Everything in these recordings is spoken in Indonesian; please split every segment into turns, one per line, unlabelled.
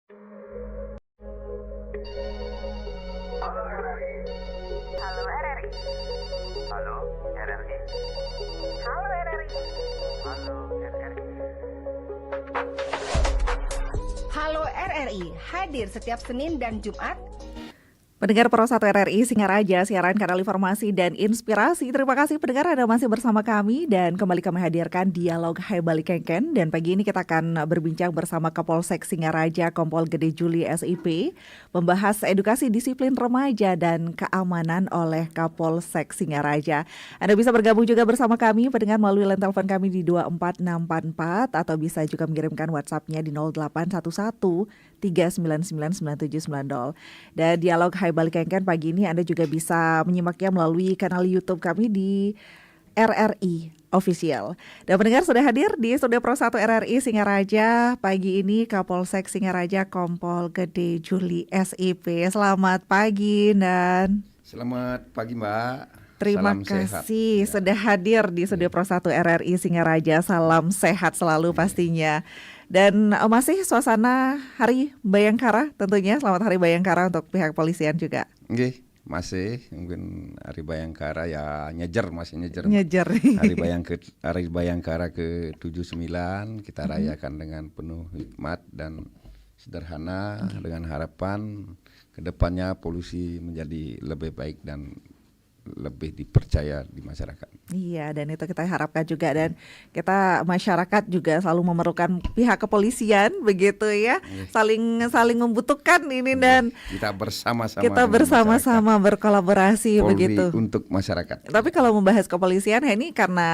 Halo RRI. Halo RRI. Halo RRI. Halo RRI. Halo RRI, hadir setiap Senin dan Jumat.
Pendengar Pro 1 RRI Singaraja, siaran kanal informasi dan inspirasi. Terima kasih pendengar Anda masih bersama kami dan kembali kami hadirkan dialog Hai Bali Kengken. Dan pagi ini kita akan berbincang bersama Kapolsek Singaraja Kompol Gede Juli SIP, membahas edukasi disiplin remaja dan keamanan oleh Kapolsek Singaraja. Anda bisa bergabung juga bersama kami pendengar melalui line telepon kami di 24644 atau bisa juga mengirimkan WhatsApp-nya di 0811 3999790. Dan dialog Hai Bali Kengken pagi ini Anda juga bisa menyimaknya melalui kanal YouTube kami di RRI Official. Dan pendengar sudah hadir di Studio Pro 1 RRI Singaraja pagi ini Kapolsek Singaraja Kompol Gede Juli SIP. Selamat pagi Dan.
Selamat pagi Mbak.
Terima
Salam
kasih
sehat.
sudah hadir di Studio Pro 1 RRI Singaraja. Salam sehat selalu pastinya. Dan masih suasana Hari Bayangkara tentunya. Selamat Hari Bayangkara untuk pihak polisian juga.
Oke, masih mungkin Hari Bayangkara ya masih nyejer.
Nyejer.
Hari Bayangkara ke-79 kita rayakan dengan penuh hikmat dan sederhana dengan harapan kedepannya polisi menjadi lebih baik dan lebih dipercaya di masyarakat.
Iya, dan itu kita harapkan juga, dan kita masyarakat juga selalu memerlukan pihak kepolisian begitu ya, saling membutuhkan ini, dan
kita
bersama-sama berkolaborasi
Polri
begitu
untuk masyarakat.
Tapi kalau membahas kepolisian ini karena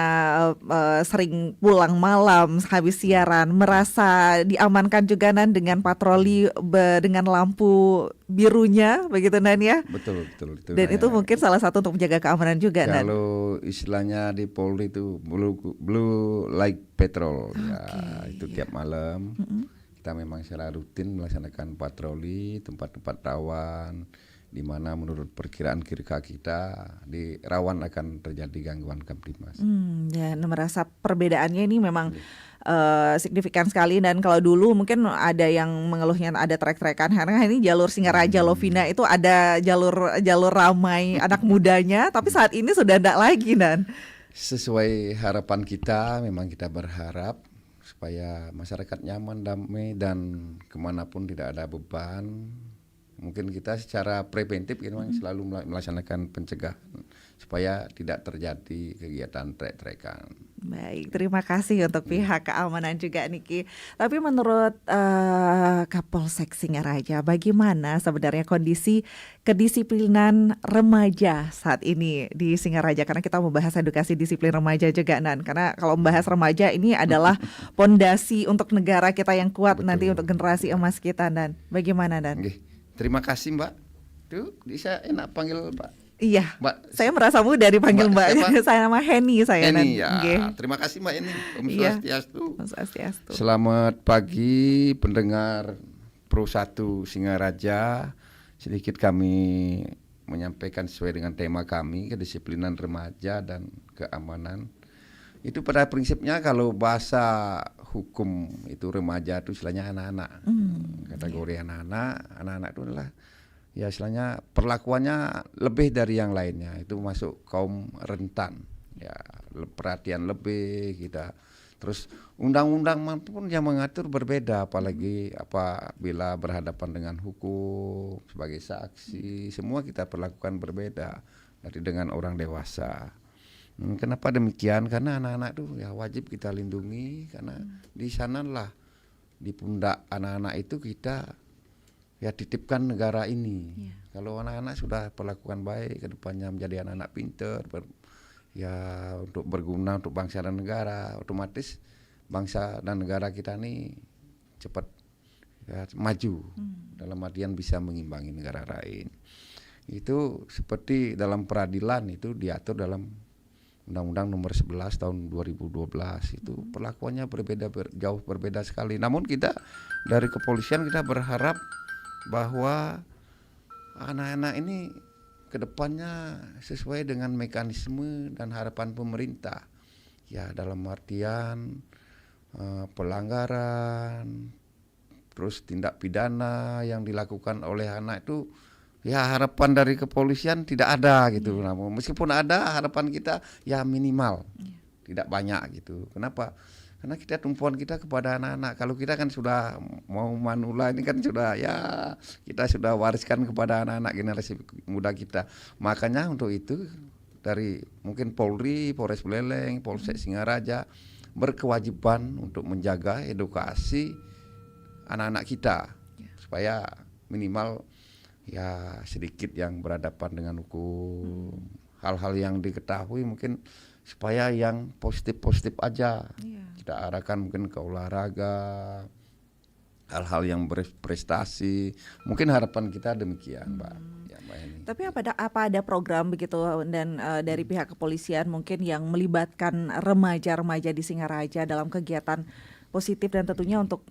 sering pulang malam habis siaran, merasa diamankan juga Nan dengan patroli dengan lampu birunya begitu Nan ya.
Betul.
Dan itu mungkin salah satu untuk menjaga keamanan juga Nan.
Kalau istilahnya di Polri itu blue light patrol ya, itu tiap malam kita memang secara rutin melaksanakan patroli tempat-tempat rawan di mana menurut perkiraan kita di rawan akan terjadi gangguan Kamtibmas.
Dan merasa perbedaannya ini memang signifikan sekali. Dan kalau dulu mungkin ada yang mengeluhnya ada trek-trekan, karena ini jalur Singaraja Lovina itu ada jalur ramai anak mudanya, tapi saat ini sudah tidak lagi Dan.
Sesuai harapan kita, memang kita berharap supaya masyarakat nyaman, damai, dan kemanapun tidak ada beban. Mungkin kita secara preventif memang selalu melaksanakan pencegahan supaya tidak terjadi kegiatan trek-trekan.
Baik, terima kasih untuk pihak keamanan juga Niki. Tapi menurut Kapolsek Singaraja, bagaimana sebenarnya kondisi kedisiplinan remaja saat ini di Singaraja? Karena kita membahas edukasi disiplin remaja juga Nan. Karena kalau membahas remaja ini adalah pondasi untuk negara kita yang kuat. Betul. Nanti untuk generasi emas kita Dan. Bagaimana Dan?
Terima kasih Mbak. Tuh bisa enak panggil Mbak.
Iya,
Mbak,
saya merasa mudah dipanggil Mbak. Saya nama Heni saya.
Heni ya. Terima kasih Mbak Heni. Om
Swastiastu.
Selamat pagi pendengar Pro 1 Singaraja. Sedikit kami menyampaikan sesuai dengan tema kami, kedisiplinan remaja dan keamanan. Itu pada prinsipnya kalau bahasa hukum itu remaja itu istilahnya anak-anak. Kategori anak-anak itu adalah ya istilahnya perlakuannya lebih dari yang lainnya, itu masuk kaum rentan ya, perhatian lebih kita. Terus undang-undang pun yang mengatur berbeda, apalagi apabila berhadapan dengan hukum sebagai saksi, semua kita perlakukan berbeda dari dengan orang dewasa. Kenapa demikian? Karena anak-anak itu ya wajib kita lindungi, karena di sanalah di pundak anak-anak itu kita ya titipkan negara ini. Kalau anak-anak sudah perlakukan baik, kedepannya menjadi anak-anak pintar, ya untuk berguna untuk bangsa dan negara, otomatis bangsa dan negara kita ini cepat ya, maju dalam artian bisa mengimbangi negara lain. Itu seperti dalam peradilan itu diatur dalam Undang-Undang nomor 11 tahun 2012 itu perlakuannya jauh berbeda sekali. Namun kita dari kepolisian kita berharap bahwa anak-anak ini kedepannya sesuai dengan mekanisme dan harapan pemerintah. Ya dalam artian pelanggaran, terus tindak pidana yang dilakukan oleh anak itu, ya harapan dari kepolisian tidak ada gitu. Namun meskipun ada, harapan kita ya minimal, tidak banyak gitu. Kenapa? Karena tumpuan kita kepada anak-anak. Kalau kita kan sudah mau manula ini kan sudah ya kita sudah wariskan kepada anak-anak generasi muda kita. Makanya untuk itu dari mungkin Polri, Polres Buleleng, Polsek Singaraja berkewajiban untuk menjaga edukasi anak-anak kita supaya minimal ya sedikit yang berhadapan dengan hukum. Hal-hal yang diketahui mungkin supaya yang positif-positif aja. Kita arahkan mungkin ke olahraga, hal-hal yang berprestasi. Mungkin harapan kita demikian, Mbak. Ya, Mbak Eni.
Tapi apa ada program begitu dan dari pihak kepolisian mungkin yang melibatkan remaja-remaja di Singaraja dalam kegiatan positif dan tentunya untuk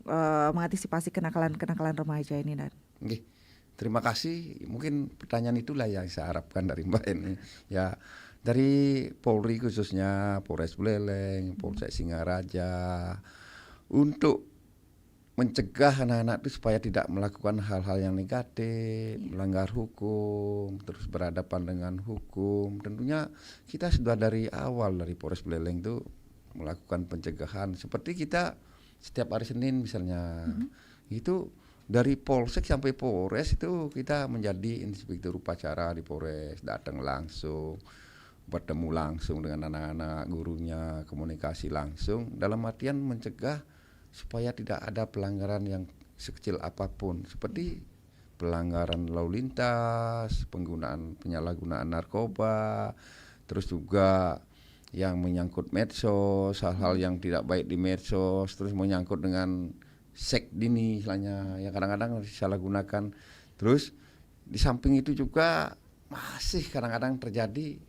mengantisipasi kenakalan remaja ini, Dan?
Oke. Terima kasih. Mungkin pertanyaan itulah yang saya harapkan dari Mbak Eni. Ya, dari Polri khususnya Polres Buleleng, Polsek Singaraja untuk mencegah anak-anak itu supaya tidak melakukan hal-hal yang negatif, melanggar hukum, terus berhadapan dengan hukum. Tentunya kita sudah dari awal dari Polres Buleleng itu melakukan pencegahan. Seperti kita setiap hari Senin misalnya, itu dari Polsek sampai Polres itu kita menjadi inspektur upacara di Polres, datang langsung, bertemu langsung dengan anak-anak, gurunya, komunikasi langsung dalam artian mencegah supaya tidak ada pelanggaran yang sekecil apapun seperti pelanggaran lalu lintas, penyalahgunaan narkoba, terus juga yang menyangkut medsos, hal-hal yang tidak baik di medsos, terus menyangkut dengan seks dini istilahnya, yang kadang-kadang disalahgunakan. Terus di samping itu juga masih kadang-kadang terjadi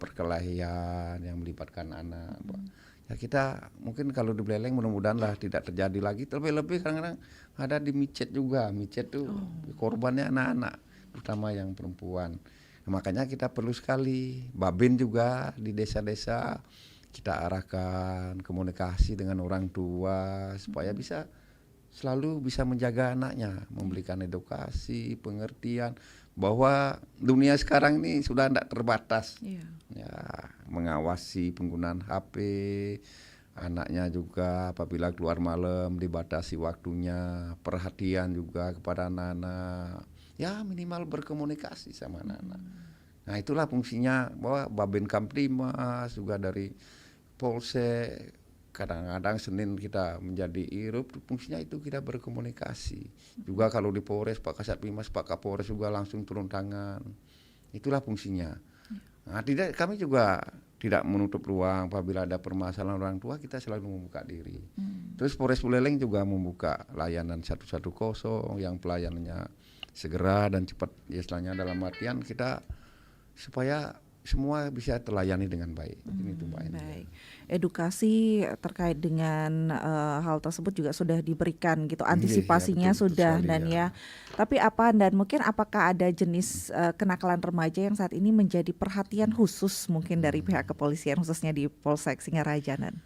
perkelahian yang melibatkan anak. Ya kita mungkin kalau di Buleleng mudah-mudahan lah tidak terjadi lagi. Terlebih-lebih kadang-kadang ada di micet juga. Micet tuh korbannya anak-anak, terutama yang perempuan. Nah, makanya kita perlu sekali Babin juga di desa-desa kita arahkan komunikasi dengan orang tua supaya selalu bisa menjaga anaknya, memberikan edukasi, pengertian bahwa dunia sekarang ini sudah tidak terbatas. Ya, mengawasi penggunaan HP anaknya juga, apabila keluar malam dibatasi waktunya, perhatian juga kepada anak-anak. Ya minimal berkomunikasi sama anak-anak. Nah itulah fungsinya bahwa Babin Kamtimas juga dari Polsek, kadang-kadang Senin kita menjadi irup, fungsinya itu kita berkomunikasi. Juga kalau di Polres Pak Kasat Pimas, Pak Kapolres juga langsung turun tangan. Itulah fungsinya. Nah, kami juga tidak menutup ruang apabila ada permasalahan orang tua, kita selalu membuka diri. Terus Polres Buleleng juga membuka layanan 110 yang pelayanannya segera dan cepat, istilahnya dalam artian kita supaya semua bisa terlayani dengan baik. Ini itu Mbak Eni.
Baik. Edukasi terkait dengan hal tersebut juga sudah diberikan gitu, antisipasinya
betul
sudah
sekali,
dan ya. Tapi apakah ada jenis kenakalan remaja yang saat ini menjadi perhatian khusus mungkin dari pihak kepolisian khususnya di Polsek Singaraja, Dan?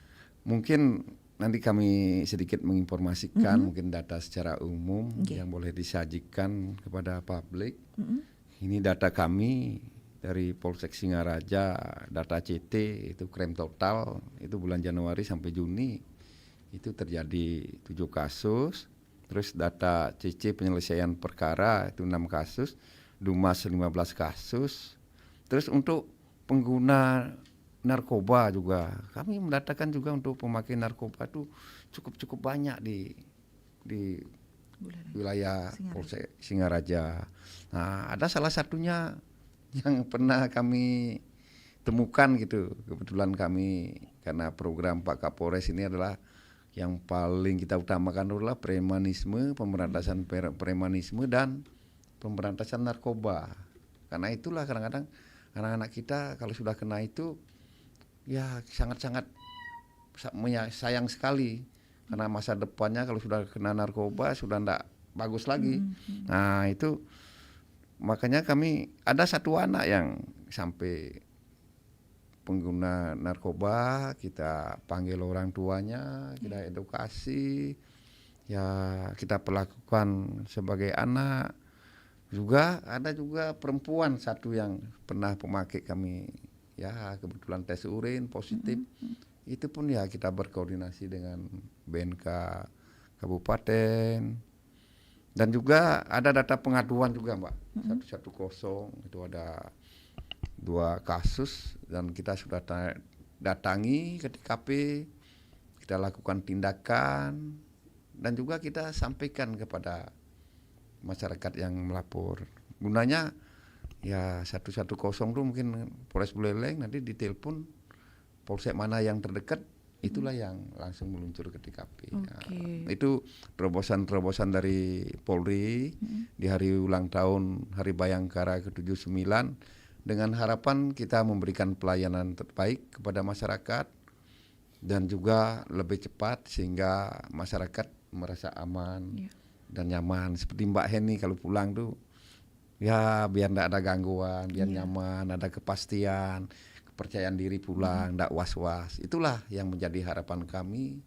Mungkin nanti kami sedikit menginformasikan mungkin data secara umum yang boleh disajikan kepada publik. Ini data kami dari Polsek Singaraja, data CT itu krem total itu bulan Januari sampai Juni itu terjadi 7 kasus. Terus data CC penyelesaian perkara itu 6 kasus, Dumas 15 kasus. Terus untuk pengguna narkoba juga kami mendatakan juga untuk pemakai narkoba itu cukup banyak di wilayah Polsek Singaraja. Nah, ada salah satunya yang pernah kami temukan gitu. Kebetulan kami karena program Pak Kapolres ini adalah yang paling kita utamakan adalah premanisme, pemberantasan premanisme dan pemberantasan narkoba. Karena itulah kadang-kadang anak-anak kita kalau sudah kena itu ya sangat-sangat sayang sekali. Karena masa depannya kalau sudah kena narkoba sudah tidak bagus lagi. Nah itu makanya kami ada satu anak yang sampai pengguna narkoba, kita panggil orang tuanya, kita edukasi. ya kita perlakukan sebagai anak. Juga ada juga perempuan satu yang pernah pemakai kami, ya kebetulan tes urin positif. Itu pun ya kita berkoordinasi dengan BNK Kabupaten. Dan juga ada data pengaduan juga Mbak, 110 itu ada 2 kasus dan kita sudah datangi ke TKP, kita lakukan tindakan dan juga kita sampaikan kepada masyarakat yang melapor. Gunanya ya 110 itu mungkin Polres Buleleng nanti ditelepon polsek mana yang terdekat, itulah yang langsung meluncur ke TKP.
Okay.
Ya, itu terobosan dari Polri di hari ulang tahun Hari Bayangkara ke-79 dengan harapan kita memberikan pelayanan terbaik kepada masyarakat dan juga lebih cepat sehingga masyarakat merasa aman dan nyaman. Seperti Mbak Heni kalau pulang tuh ya biar tidak ada gangguan, biar nyaman, ada kepastian, kepercayaan diri pulang, tidak was-was. Itulah yang menjadi harapan kami,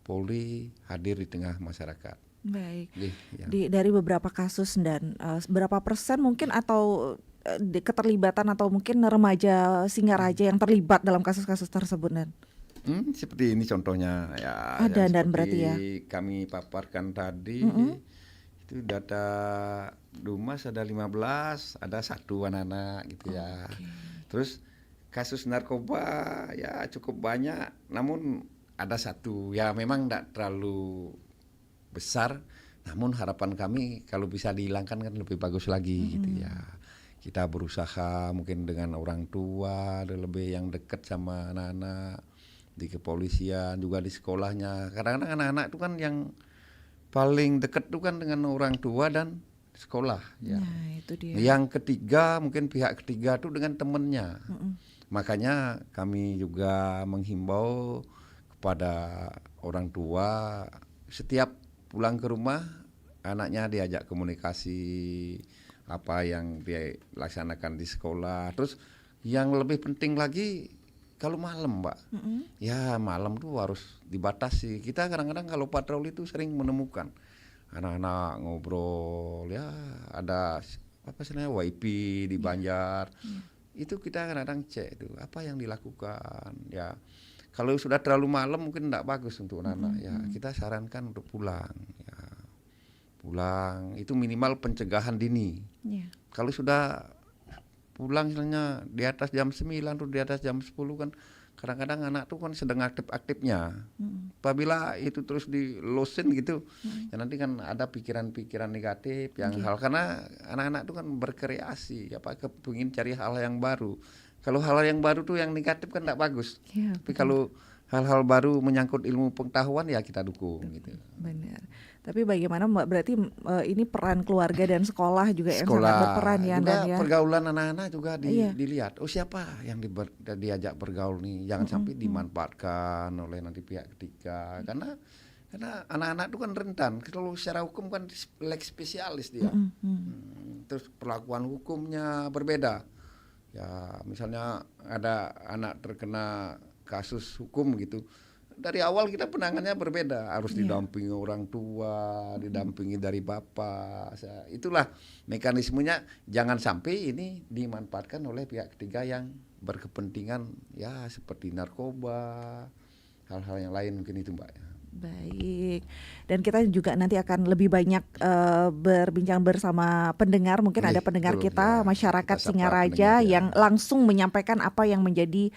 Polri hadir di tengah masyarakat.
Baik.
Ya.
Dari beberapa kasus dan berapa persen mungkin atau keterlibatan atau mungkin remaja Singaraja yang terlibat dalam kasus-kasus tersebut dan?
Seperti ini contohnya ya.
Ada dan berarti ya.
Kami paparkan tadi itu data Dumas ada 15, ada 1 anak-anak gitu ya. Terus kasus narkoba ya cukup banyak, namun ada 1 ya memang tidak terlalu besar, namun harapan kami kalau bisa dihilangkan kan lebih bagus lagi gitu ya. Kita berusaha mungkin dengan orang tua, ada lebih yang dekat sama anak-anak di kepolisian juga di sekolahnya. Kadang-kadang anak-anak itu kan yang paling dekat itu kan dengan orang tua dan sekolah ya.
Nah, itu dia.
Yang ketiga mungkin pihak ketiga itu dengan temannya. Makanya kami juga menghimbau kepada orang tua setiap pulang ke rumah anaknya diajak komunikasi apa yang dia laksanakan di sekolah. Terus yang lebih penting lagi kalau malam Mbak, ya malam tuh harus dibatasi. Kita kadang-kadang kalau patroli itu sering menemukan anak-anak ngobrol, ya ada apa sebenarnya WIP di Banjar. Itu kita kadang-kadang cek itu apa yang dilakukan. Ya kalau sudah terlalu malam mungkin tidak bagus untuk anak-anak. Ya kita sarankan untuk pulang. Ya pulang itu minimal pencegahan dini. Kalau sudah pulang misalnya di atas jam 9 atau di atas jam 10 kan kadang-kadang anak tuh kan sedang aktif-aktifnya. Apabila itu terus dilosin gitu, ya nanti kan ada pikiran-pikiran negatif yang hal karena anak-anak tuh kan berkreasi, apa kepingin cari hal yang baru. Kalau hal yang baru tuh yang negatif kan tidak bagus. Tapi kalau hal-hal baru menyangkut ilmu pengetahuan ya kita dukung gitu.
Benar. Tapi bagaimana Mbak berarti ini peran keluarga dan sekolah juga yang sangat berperan ya
juga
dan ya.
Pergaulan anak-anak juga dilihat. Oh siapa yang diajak bergaul nih? Jangan sampai dimanfaatkan oleh nanti pihak ketiga. Karena anak-anak itu kan rentan. Kalau secara hukum kan lex spesialis dia. Terus perlakuan hukumnya berbeda. Ya misalnya ada anak terkena kasus hukum gitu. Dari awal kita penangannya berbeda, harus didampingi orang tua, didampingi dari bapak. Itulah mekanismenya, jangan sampai ini dimanfaatkan oleh pihak ketiga yang berkepentingan ya seperti narkoba, hal-hal yang lain mungkin itu Mbak.
Baik, dan kita juga nanti akan lebih banyak berbincang bersama pendengar. Mungkin ada pendengar kita, masyarakat Singaraja yang langsung menyampaikan apa yang menjadi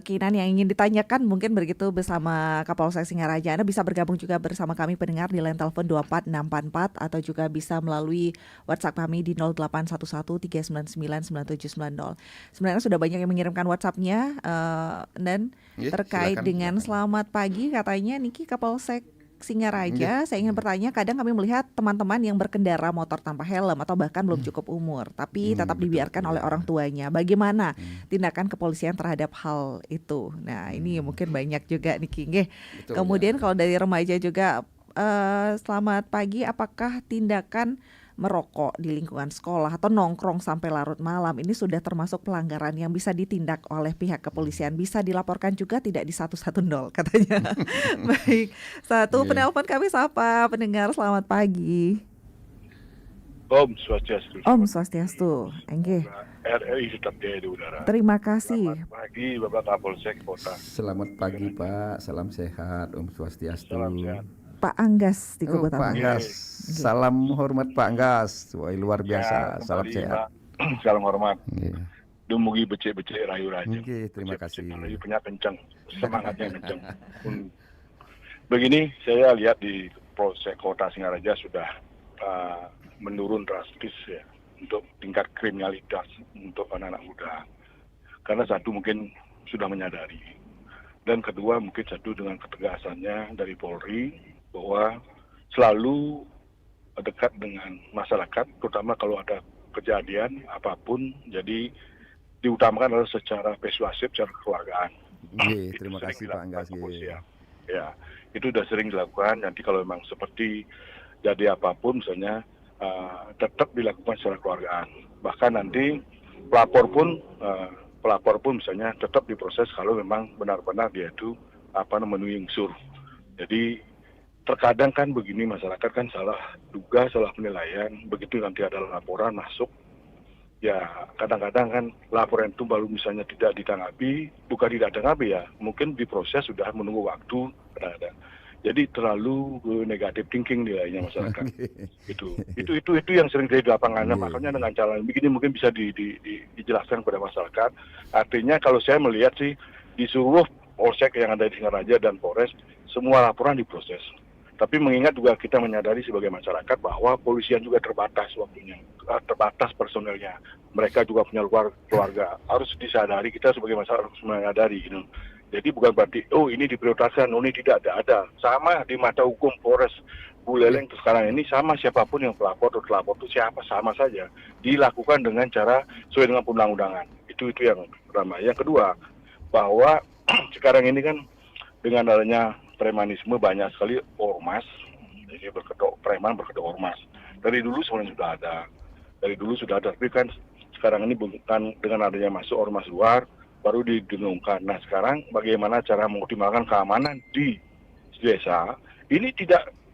keinginan yang ingin ditanyakan. Mungkin begitu bersama Kapolsek Singaraja. Anda bisa bergabung juga bersama kami pendengar di line telepon 24644 atau juga bisa melalui WhatsApp kami di 0811399990. Sebenarnya sudah banyak yang mengirimkan WhatsApp-nya dan terkait
silakan.
dengan selamat pagi katanya Niki Kapolsek Singaraja, saya ingin bertanya, kadang kami melihat teman-teman yang berkendara motor tanpa helm atau bahkan belum cukup umur, tapi tetap dibiarkan oleh orang tuanya. Bagaimana tindakan kepolisian terhadap hal itu? Nah, ini mungkin banyak juga nih King. Kemudian kalau dari remaja juga, selamat pagi, apakah tindakan merokok di lingkungan sekolah atau nongkrong sampai larut malam ini sudah termasuk pelanggaran yang bisa ditindak oleh pihak kepolisian. Bisa dilaporkan juga tidak di 110 katanya. Baik, satu
Iya.
penelpon kami sapa pendengar, selamat pagi.
Om Swastiastu.
Om Swastiastu. Enggih.
RRI tetap di udara.
Terima kasih.
Selamat pagi Bapak Kapolsek Kota.
Selamat pagi Pak, salam sehat, Om Swastiastu.
Salam sehat.
Pak Anggas di
Oh,
Kubu
Pak
Taman.
Anggas, salam hormat Pak Anggas. Wah, luar biasa,
Ya,
salam
kembali,
sehat.
Pak. Salam hormat.
Iya.
Dumugi becek-becek rayu raja.
Oke, terima kasih.
Rayu punya kencang, semangatnya kencang. Begini, saya lihat di Polsek Kota Singaraja sudah menurun drastis ya untuk tingkat kriminalitas untuk anak-anak muda. Karena satu mungkin sudah menyadari, dan kedua mungkin satu dengan ketegasannya dari Polri bahwa selalu dekat dengan masyarakat, terutama kalau ada kejadian apapun, jadi diutamakan adalah secara persuasif, secara kekeluargaan.
Iya,
Itu
terima
sering
kasih Pak
dilakukan
Anggas.
kepolisian. Ya, itu sudah sering dilakukan. Nanti kalau memang seperti jadi apapun, misalnya tetap dilakukan secara kekeluargaan. Bahkan nanti pelapor pun misalnya tetap diproses kalau memang benar-benar dia itu memenuhi unsur. Jadi terkadang kan begini, masyarakat kan salah duga, salah penilaian. Begitu nanti ada laporan masuk, ya kadang-kadang kan laporan itu baru misalnya tidak ditanggapi, bukan tidak ditanggapi ya, mungkin diproses sudah menunggu waktu. Jadi terlalu negatif thinking nilainya masyarakat. Itu yang sering terjadi di lapangan. Makanya dengan cara begini mungkin bisa dijelaskan kepada masyarakat. Artinya kalau saya melihat sih di seluruh polsek yang ada di Singaraja dan Polres, semua laporan diproses. Tapi mengingat juga kita menyadari sebagai masyarakat bahwa polisian juga terbatas waktunya, terbatas personelnya. Mereka juga punya keluarga. Harus disadari, kita sebagai masyarakat harus menyadari gitu. Jadi bukan berarti, ini diprioritaskan, ini tidak ada. Sama di mata hukum Polres Buleleng sekarang ini, sama siapapun yang pelapor atau terlapor itu siapa, sama saja. Dilakukan dengan cara sesuai dengan undang-undangan. Itu yang pertama. Yang kedua, bahwa sekarang ini kan dengan adanya premanisme banyak sekali ormas, jadi preman berkedok ormas. Dari dulu sebenarnya sudah ada. Tapi kan sekarang ini bukan dengan adanya masuk ormas luar, baru didengungkan. Nah sekarang bagaimana cara mengoptimalkan keamanan di desa, ini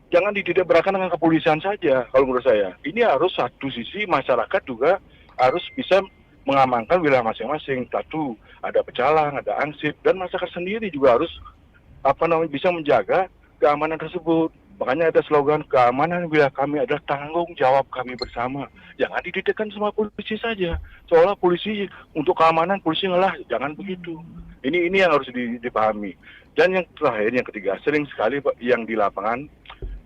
jangan ditidakberatkan dengan kepolisian saja kalau menurut saya. Ini harus satu sisi masyarakat juga harus bisa mengamankan wilayah masing-masing. Satu, ada pecalang, ada ansip, dan masyarakat sendiri juga harus bisa menjaga keamanan tersebut. Makanya ada slogan, keamanan wilayah kami adalah tanggung jawab kami bersama. Jangan dididikkan sama polisi saja. Seolah polisi untuk keamanan polisi ngalah, jangan begitu. Ini yang harus dipahami. Dan yang terakhir, yang ketiga, sering sekali yang di lapangan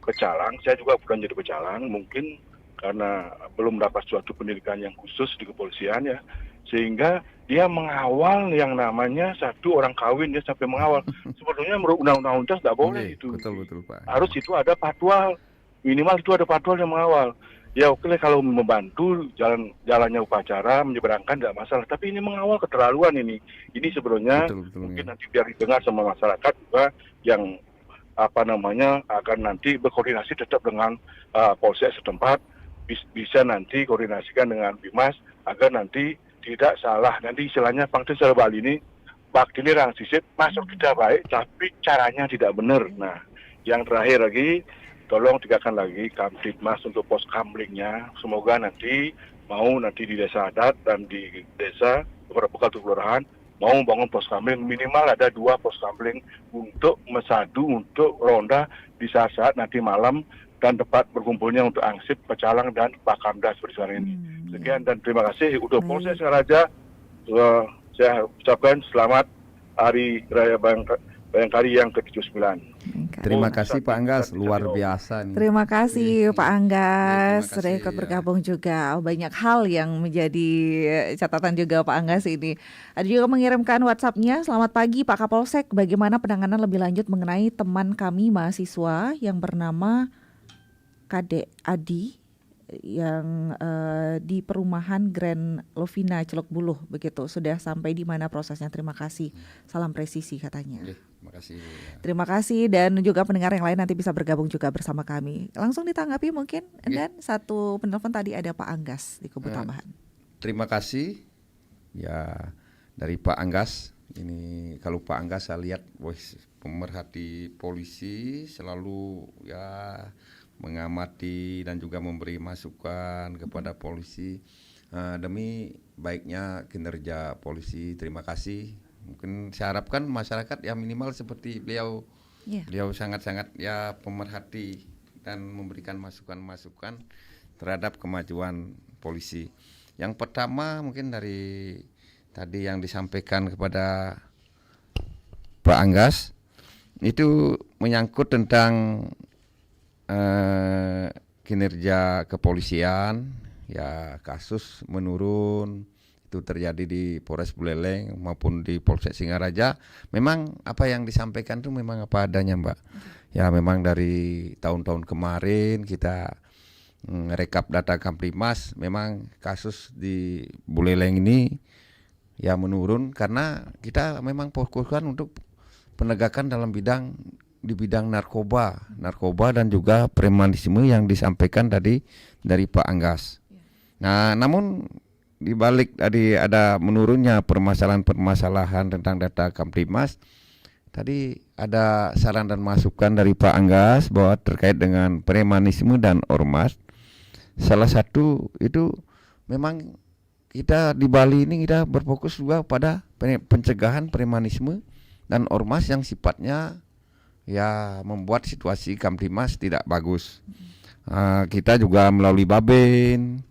pecalang, saya juga bukan jadi pecalang, mungkin karena belum dapat suatu pendidikan yang khusus di kepolisian ya, sehingga dia mengawal yang namanya satu orang kawin, dia sampai mengawal. Sebetulnya menurut undang-undang UNCAS tidak boleh itu.
Betul Pak.
Harus itu ada patwal, minimal itu ada patwal yang mengawal. Ya oke, kalau membantu jalannya upacara, menyeberangkan tidak masalah. Tapi ini mengawal keterlaluan ini. Ini sebenarnya mungkin nanti biar didengar sama masyarakat juga yang akan nanti berkoordinasi tetap dengan polsek setempat, bisa nanti koordinasikan dengan Bimas agar nanti tidak salah. Nanti istilahnya Pangdam Sel Bali ini waktu ini orang sisit masuk tidak baik tapi caranya tidak benar. Nah yang terakhir lagi, tolong tingkatkan lagi Kamtibmas untuk pos kamlingnya. Semoga nanti di desa adat dan di desa beberapa kelurahan mau bangun pos kamling, minimal ada 2 pos kamling untuk mesadu, untuk ronda di saat-saat nanti malam dan tempat berkumpulnya untuk angsip, pecalang, dan pakamda seperti sekarang ini. Sekian dan terima kasih untuk Polsek Singaraja. Saya ucapkan selamat Hari Raya Bayangkari yang ke-79.
Terima kasih Pak Anggas, luar biasa nih.
Terima kasih Pak Anggas,
Terima
sudah
kasih,
ikut bergabung juga. Banyak hal yang menjadi catatan juga Pak Anggas ini. Ada juga mengirimkan WhatsApp-nya, selamat pagi Pak Kapolsek, bagaimana penanganan lebih lanjut mengenai teman kami mahasiswa yang bernama Kadek Adi yang di perumahan Grand Lovina Celuk Buluh begitu. Sudah sampai di mana prosesnya? Terima kasih. Salam presisi katanya.
Terima kasih.
Terima kasih, dan juga pendengar yang lain nanti bisa bergabung juga bersama kami. Langsung ditanggapi mungkin. Dan satu penelpon tadi ada Pak Anggas di Kubu Tambahan.
Terima kasih ya dari Pak Anggas. Ini kalau Pak Anggas saya lihat pemerhati polisi, selalu ya mengamati dan juga memberi masukan kepada polisi demi baiknya kinerja polisi. Terima kasih. Mungkin saya harapkan masyarakat ya minimal seperti beliau. Beliau sangat-sangat ya pemerhati dan memberikan masukan-masukan terhadap kemajuan polisi. Yang pertama mungkin dari tadi yang disampaikan kepada Pak Anggas itu menyangkut tentang kinerja kepolisian, ya kasus menurun itu terjadi di Polres Buleleng maupun di Polsek Singaraja. Memang apa yang disampaikan itu memang apa adanya, Mbak. Ya memang dari tahun-tahun kemarin kita rekap data Kamtibmas, memang kasus di Buleleng ini ya menurun karena kita memang fokuskan untuk penegakan dalam di bidang narkoba dan juga premanisme yang disampaikan tadi dari Pak Anggas. Nah, namun di balik tadi ada menurunnya permasalahan-permasalahan tentang data Kamtibmas, tadi ada saran dan masukan dari Pak Anggas bahwa terkait dengan premanisme dan ormas. Salah satu itu memang kita di Bali ini kita berfokus juga pada pencegahan premanisme dan ormas yang sifatnya ya membuat situasi Kamtibmas tidak bagus. Kita juga melalui Babin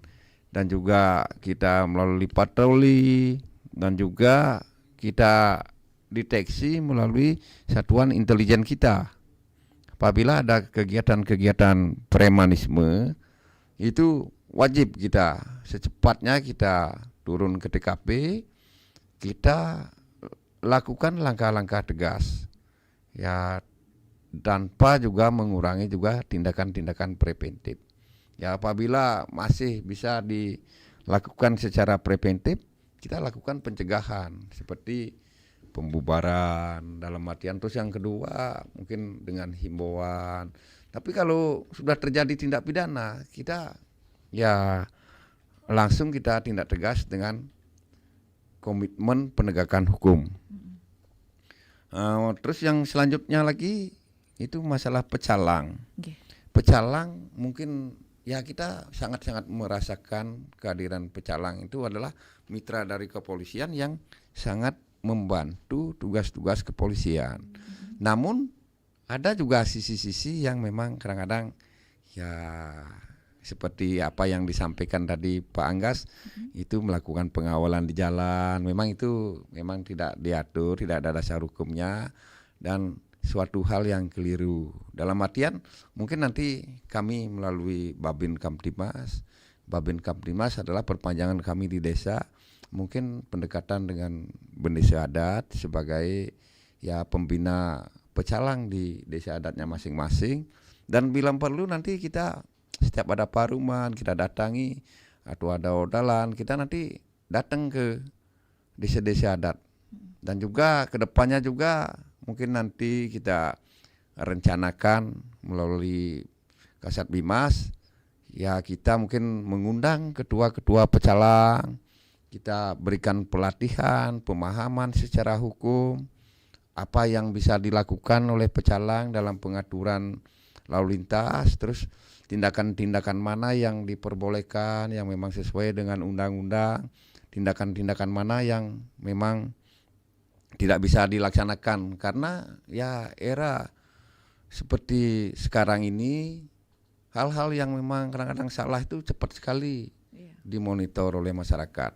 dan juga kita melalui patroli dan juga kita deteksi melalui satuan intelijen kita. Apabila ada kegiatan-kegiatan premanisme itu wajib kita secepatnya kita turun ke TKP, kita lakukan langkah-langkah tegas. Ya tanpa juga mengurangi juga tindakan-tindakan preventif. Ya apabila masih bisa dilakukan secara preventif, kita lakukan pencegahan seperti pembubaran dalam artian. Terus yang kedua mungkin dengan himbauan. Tapi kalau sudah terjadi tindak pidana, kita ya langsung kita tindak tegas dengan komitmen penegakan hukum. Terus yang selanjutnya lagi itu masalah pecalang. Pecalang mungkin ya kita sangat-sangat merasakan kehadiran pecalang itu adalah mitra dari kepolisian yang sangat membantu tugas-tugas kepolisian. Namun ada juga sisi-sisi yang memang kadang-kadang ya seperti apa yang disampaikan tadi Pak Anggas, itu melakukan pengawalan di jalan. Memang itu memang tidak diatur, tidak ada dasar hukumnya dan suatu hal yang keliru. Dalam artian mungkin nanti kami melalui Babin Kamtibmas. Babin Kamtibmas adalah perpanjangan kami di desa. Mungkin pendekatan dengan desa adat sebagai ya pembina pecalang di desa adatnya masing-masing. Dan bila perlu nanti kita setiap ada paruman kita datangi atau ada odalan, kita nanti datang ke desa-desa adat. Dan juga kedepannya juga mungkin nanti kita rencanakan melalui Kasat Bimas, ya kita mungkin mengundang ketua-ketua pecalang, kita berikan pelatihan, pemahaman secara hukum, apa yang bisa dilakukan oleh pecalang dalam pengaturan lalu lintas, terus tindakan-tindakan mana yang diperbolehkan, yang memang sesuai dengan undang-undang, tindakan-tindakan mana yang memang tidak bisa dilaksanakan. Karena ya era seperti sekarang ini, hal-hal yang memang kadang-kadang salah itu cepat sekali dimonitor oleh masyarakat.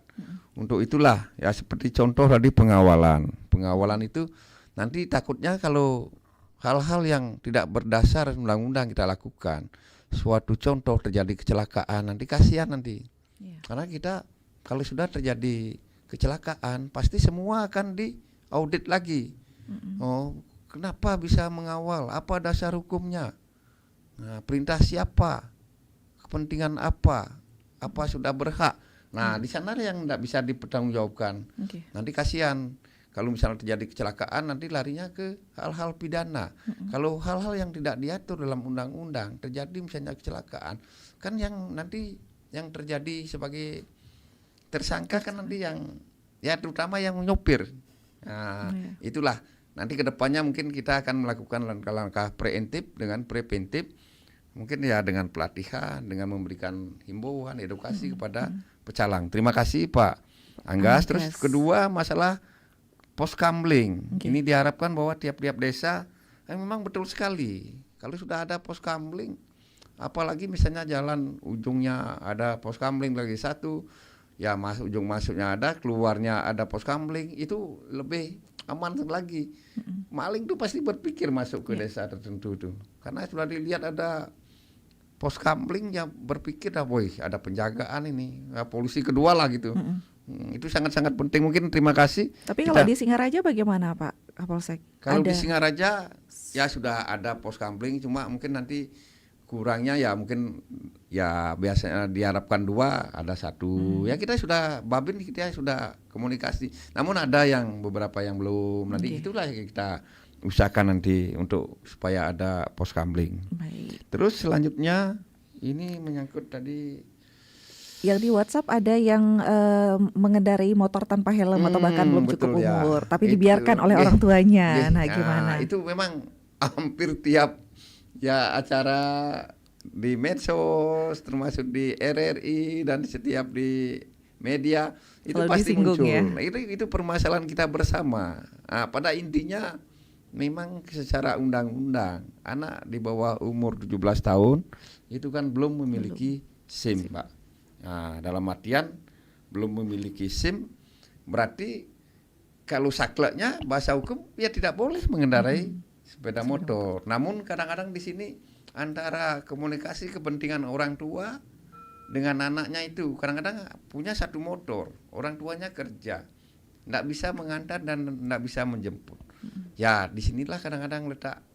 Untuk itulah ya seperti contoh tadi pengawalan. Pengawalan itu nanti takutnya kalau hal-hal yang tidak berdasar undang-undang kita lakukan, suatu contoh terjadi kecelakaan, nanti kasihan nanti. Karena kita kalau sudah terjadi kecelakaan pasti semua akan diaudit lagi. Oh, kenapa bisa mengawal? Apa dasar hukumnya? Nah, perintah siapa? kepentingan apa sudah berhak. Nah, di sana yang tidak bisa dipertanggungjawabkan. Nanti kasihan. Kalau misalnya terjadi kecelakaan, nanti larinya ke hal-hal pidana. Kalau hal-hal yang tidak diatur dalam undang-undang, terjadi misalnya kecelakaan, kan yang nanti yang terjadi sebagai tersangka kan nanti yang, ya terutama yang nyopir. Nah, itulah. Nanti kedepannya mungkin kita akan melakukan langkah-langkah preventif dengan preventif. Mungkin ya dengan pelatihan, dengan memberikan himbauan, edukasi kepada pecalang. Terima kasih Pak Anggas. Terus kedua masalah poskamling. Ini diharapkan bahwa tiap-tiap desa memang betul sekali. Kalau sudah ada poskamling, apalagi misalnya jalan ujungnya ada poskamling lagi satu, ya ujung masuknya ada, keluarnya ada poskamling, itu lebih aman lagi. Maling tuh pasti berpikir masuk ke desa tertentu tuh, karena sudah dilihat ada poskamling, ya berpikir boy ada penjagaan ini, ya, polisi kedua lah gitu. Itu sangat-sangat penting. Mungkin terima kasih.
Tapi kalau di Singaraja bagaimana Pak Kapolsek?
Kalau di Singaraja ya sudah ada poskamling, cuma mungkin nanti kurangnya ya mungkin ya biasanya diharapkan 2, ada 1. Ya kita sudah kita sudah komunikasi. Namun ada yang beberapa yang belum. Nanti itulah yang kita usahakan nanti untuk supaya ada poskamling. Terus selanjutnya ini menyangkut tadi
yang di WhatsApp ada yang mengendarai motor tanpa helm atau bahkan belum cukup umur, tapi dibiarkan oleh orang tuanya. Nah, gimana?
Itu memang hampir tiap acara di medsos, termasuk di RRI dan setiap di media itu pasti muncul. Ya? Itu permasalahan kita bersama. Nah, pada intinya memang secara undang-undang anak di bawah umur 17 tahun itu kan belum memiliki SIM, Pak. Nah, dalam artian belum memiliki SIM, berarti kalau sakleknya bahasa hukum ya tidak boleh mengendarai sepeda motor. Namun kadang-kadang di sini antara komunikasi kepentingan orang tua dengan anaknya itu kadang-kadang punya satu motor, orang tuanya kerja, tidak bisa mengantar dan tidak bisa menjemput. Ya disinilah kadang-kadang letak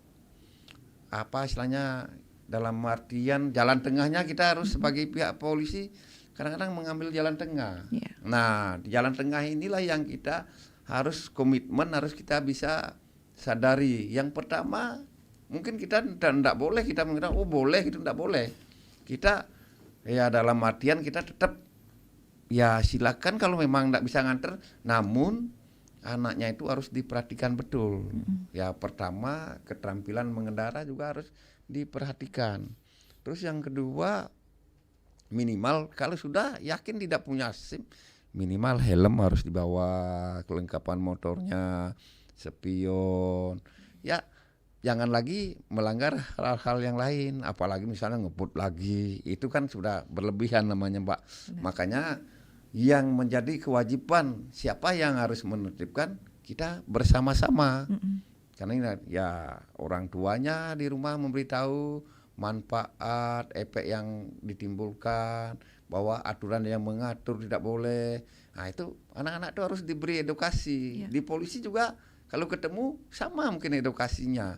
apa istilahnya, dalam artian jalan tengahnya kita harus sebagai pihak polisi kadang-kadang mengambil jalan tengah. Nah di jalan tengah inilah yang kita harus komitmen, harus kita bisa sadari. Yang pertama mungkin kita tidak boleh kita mengatakan boleh gitu, tidak boleh. Kita ya dalam artian kita tetap ya silakan kalau memang tidak bisa nganter, namun anaknya itu harus diperhatikan betul. Ya pertama keterampilan mengendara juga harus diperhatikan. Terus yang kedua minimal kalau sudah yakin tidak punya SIM, minimal helm harus dibawa, kelengkapan motornya, spion. Ya jangan lagi melanggar hal-hal yang lain, apalagi misalnya ngebut lagi, itu kan sudah berlebihan namanya, Pak. Makanya yang menjadi kewajiban siapa yang harus menertibkan, kita bersama-sama. Karena ini ya orang tuanya di rumah memberitahu manfaat, efek yang ditimbulkan, bahwa aturan yang mengatur tidak boleh. Nah itu anak-anak itu harus diberi edukasi. Di polisi juga kalau ketemu sama mungkin edukasinya.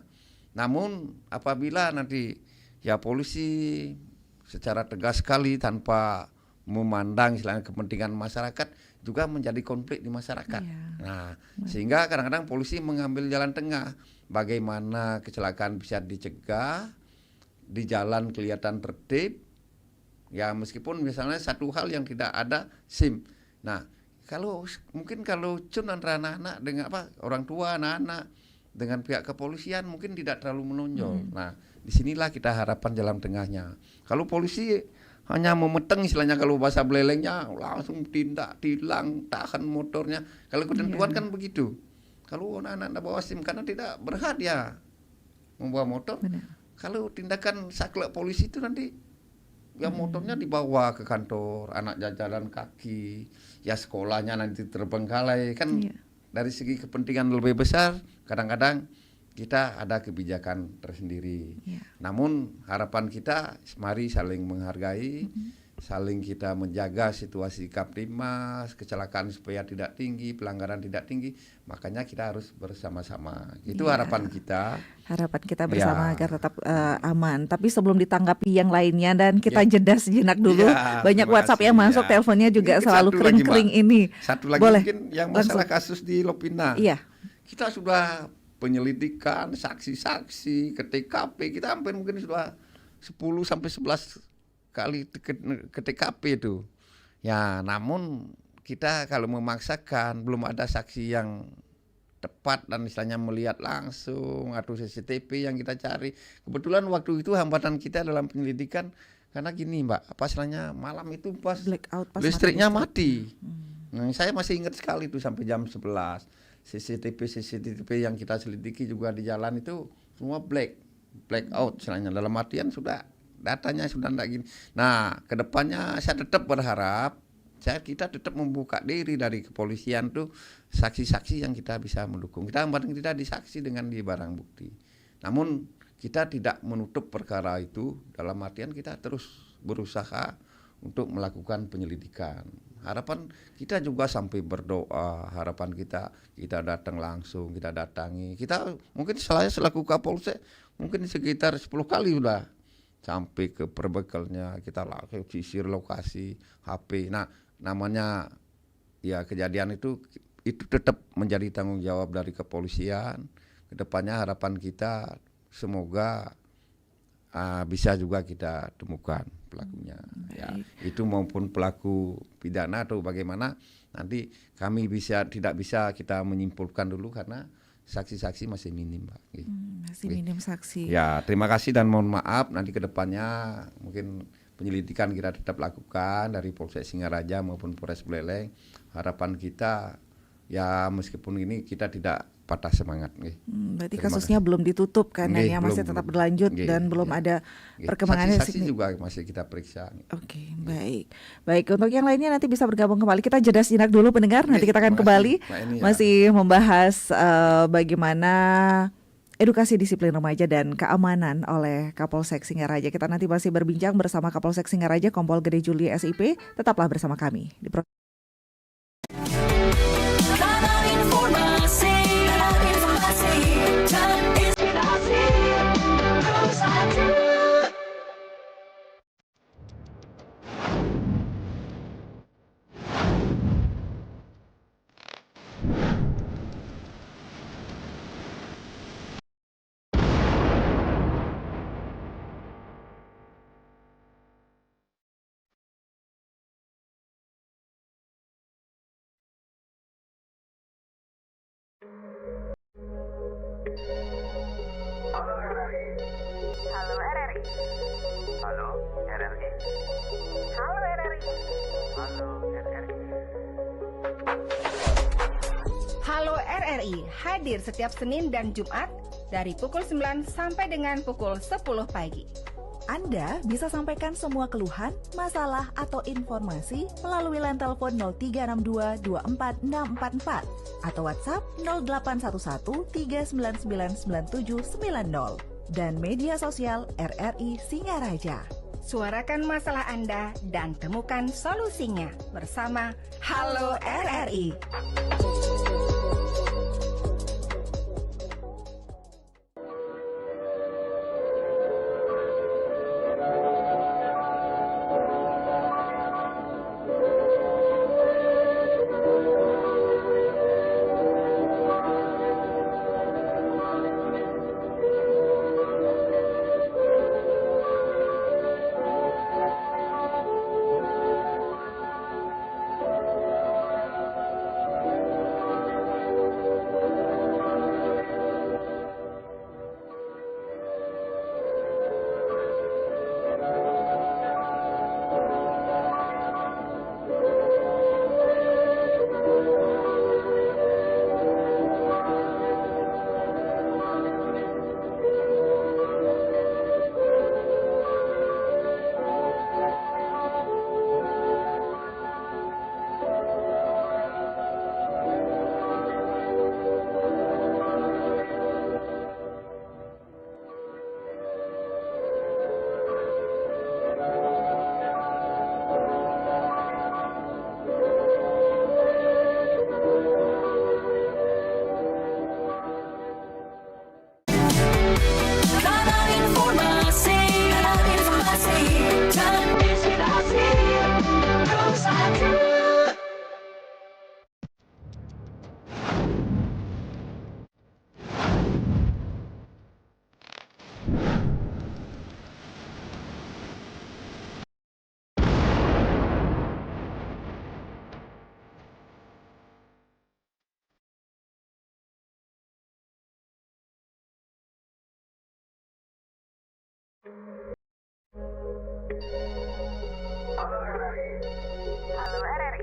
Namun apabila nanti ya polisi secara tegas sekali tanpa memandang istilahnya kepentingan masyarakat, juga menjadi konflik di masyarakat. Nah, sehingga kadang-kadang polisi mengambil jalan tengah. Bagaimana kecelakaan bisa dicegah, di jalan kelihatan tertib, ya meskipun misalnya satu hal yang tidak ada SIM. Nah, mungkin kalau cun antara anak-anak dengan orang tua anak-anak dengan pihak kepolisian mungkin tidak terlalu menonjol. Nah, disinilah kita harapkan jalan tengahnya. Kalau polisi hanya memeteng istilahnya, kalau bahasa belelengnya langsung tindak, tilang, tahan motornya. Kalau ketentuan kan begitu. Kalau anak-anak bawa SIM karena tidak berhak ya membawa motor. Kalau tindakan saklek polisi itu nanti ya motornya dibawa ke kantor, anak jalan kaki, ya sekolahnya nanti terbengkalai kan. Dari segi kepentingan lebih besar, kadang-kadang kita ada kebijakan tersendiri. Namun harapan kita mari saling menghargai, saling kita menjaga situasi Kamtibmas, kecelakaan supaya tidak tinggi, pelanggaran tidak tinggi, makanya kita harus bersama-sama. Itu harapan kita.
Harapan kita bersama
Ya.
agar tetap aman. Tapi sebelum ditanggapi yang lainnya dan kita jeda sejenak dulu.
Ya,
Banyak
terima
WhatsApp
kasih,
yang masuk,
ya.
teleponnya juga
Mungkin
selalu
satu lagi,
kering-kering
Mbak.
ini.
Satu lagi
Boleh.
mungkin yang masalah kasus di Lopina.
Iya.
Kita sudah penyelidikan, saksi-saksi, ke TKP, kita hampir mungkin sudah 10 sampai 11 kali ke TKP itu. Ya, namun kita kalau memaksakan belum ada saksi yang tepat dan istilahnya melihat langsung atau CCTV yang kita cari. Kebetulan waktu itu hambatan kita dalam penyelidikan karena gini Mbak, apa istilahnya malam itu pas
Blackout, pas
listriknya
mati.
mati. Nah, saya masih ingat sekali itu sampai jam 11. CCTV yang kita selidiki juga di jalan itu semua blackout istilahnya, dalam artian sudah datanya sudah tidak gini. Nah, kedepannya saya tetap berharap kita tetap membuka diri dari kepolisian tuh saksi-saksi yang kita bisa mendukung. Kita tidak disaksi dengan di barang bukti. Namun kita tidak menutup perkara itu, dalam artian kita terus berusaha untuk melakukan penyelidikan. Harapan kita juga sampai berdoa, harapan kita datang langsung, kita datangi. Kita mungkin saya selaku Kapolsek mungkin sekitar 10 kali sudah sampai ke perbekalnya, kita langsung sisir lokasi HP. Nah, namanya ya kejadian itu tetap menjadi tanggung jawab dari kepolisian. Kedepannya harapan kita semoga bisa juga kita temukan pelakunya. Ya, itu maupun pelaku pidana atau bagaimana nanti kami tidak bisa kita menyimpulkan dulu karena saksi-saksi masih minim, Pak.
Masih minim saksi.
Ya, terima kasih dan mohon maaf nanti kedepannya mungkin penyelidikan kita tetap lakukan dari Polsek Singaraja maupun Polres Buleleng. Harapan kita ya meskipun ini kita tidak patah semangat.
Berarti kasusnya belum ditutup kan, ya masih tetap berlanjut dan belum ada perkembangannya.
Saksi-saksi juga masih kita periksa.
Oke, baik. Untuk yang lainnya nanti bisa bergabung kembali. Kita jeda sejenak dulu pendengar. Nanti kita akan kembali masih membahas bagaimana edukasi disiplin remaja dan keamanan oleh Kapolsek Singaraja. Kita nanti masih berbincang bersama Kapolsek Singaraja Kompol Gede Juli SIP. Tetaplah bersama kami di
Halo RRI. Halo RRI. Halo RRI. Halo RRI.
Halo RRI hadir setiap Senin dan Jumat dari pukul 9 sampai dengan pukul 10 pagi.
Anda bisa sampaikan semua keluhan, masalah, atau informasi melalui line telepon 0362 24644 atau WhatsApp 0811 399 9790 dan media sosial RRI Singaraja.
Suarakan masalah Anda dan temukan solusinya bersama Halo RRI.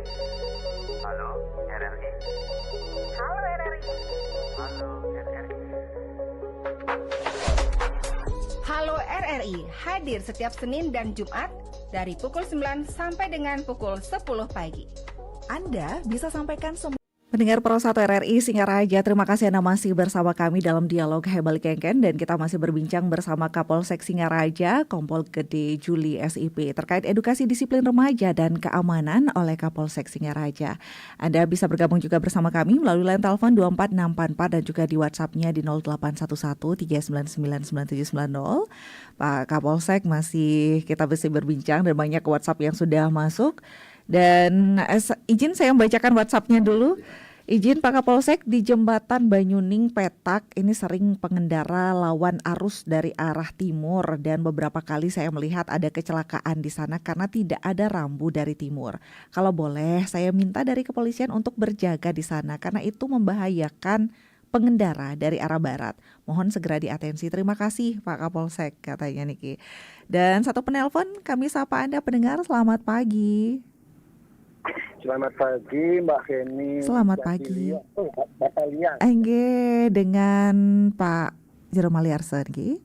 Halo RRI. Halo RRI. Halo RRI.
Halo RRI hadir setiap Senin dan Jumat dari pukul 9 sampai dengan pukul 10 pagi.
Anda bisa sampaikan semua. Pendengar Pro 1 RRI Singaraja, terima kasih Anda masih bersama kami dalam dialog Hai Balik Kengken, dan kita masih berbincang bersama Kapolsek Singaraja, Kompol Gede Juli SIP, terkait edukasi disiplin remaja dan keamanan oleh Kapolsek Singaraja. Anda bisa bergabung juga bersama kami melalui line telepon 24644 dan juga di WhatsApp-nya di 0811 3999790. Pak Kapolsek, kita masih berbincang dan banyak WhatsApp yang sudah masuk. Dan izin saya membacakan WhatsApp-nya dulu. Izin Pak Kapolsek, di jembatan Banyuning Petak ini sering pengendara lawan arus dari arah timur, dan beberapa kali saya melihat ada kecelakaan di sana karena tidak ada rambu dari timur. Kalau boleh saya minta dari kepolisian untuk berjaga di sana karena itu membahayakan pengendara dari arah barat. Mohon segera diatensi. Terima kasih Pak Kapolsek, katanya Niki. Dan satu penelpon, kami sapa Anda pendengar, selamat pagi.
Selamat pagi Mbak Heni.
Selamat pagi.
Batalian.
Engge dengan Pak Jero Maliarsa niki.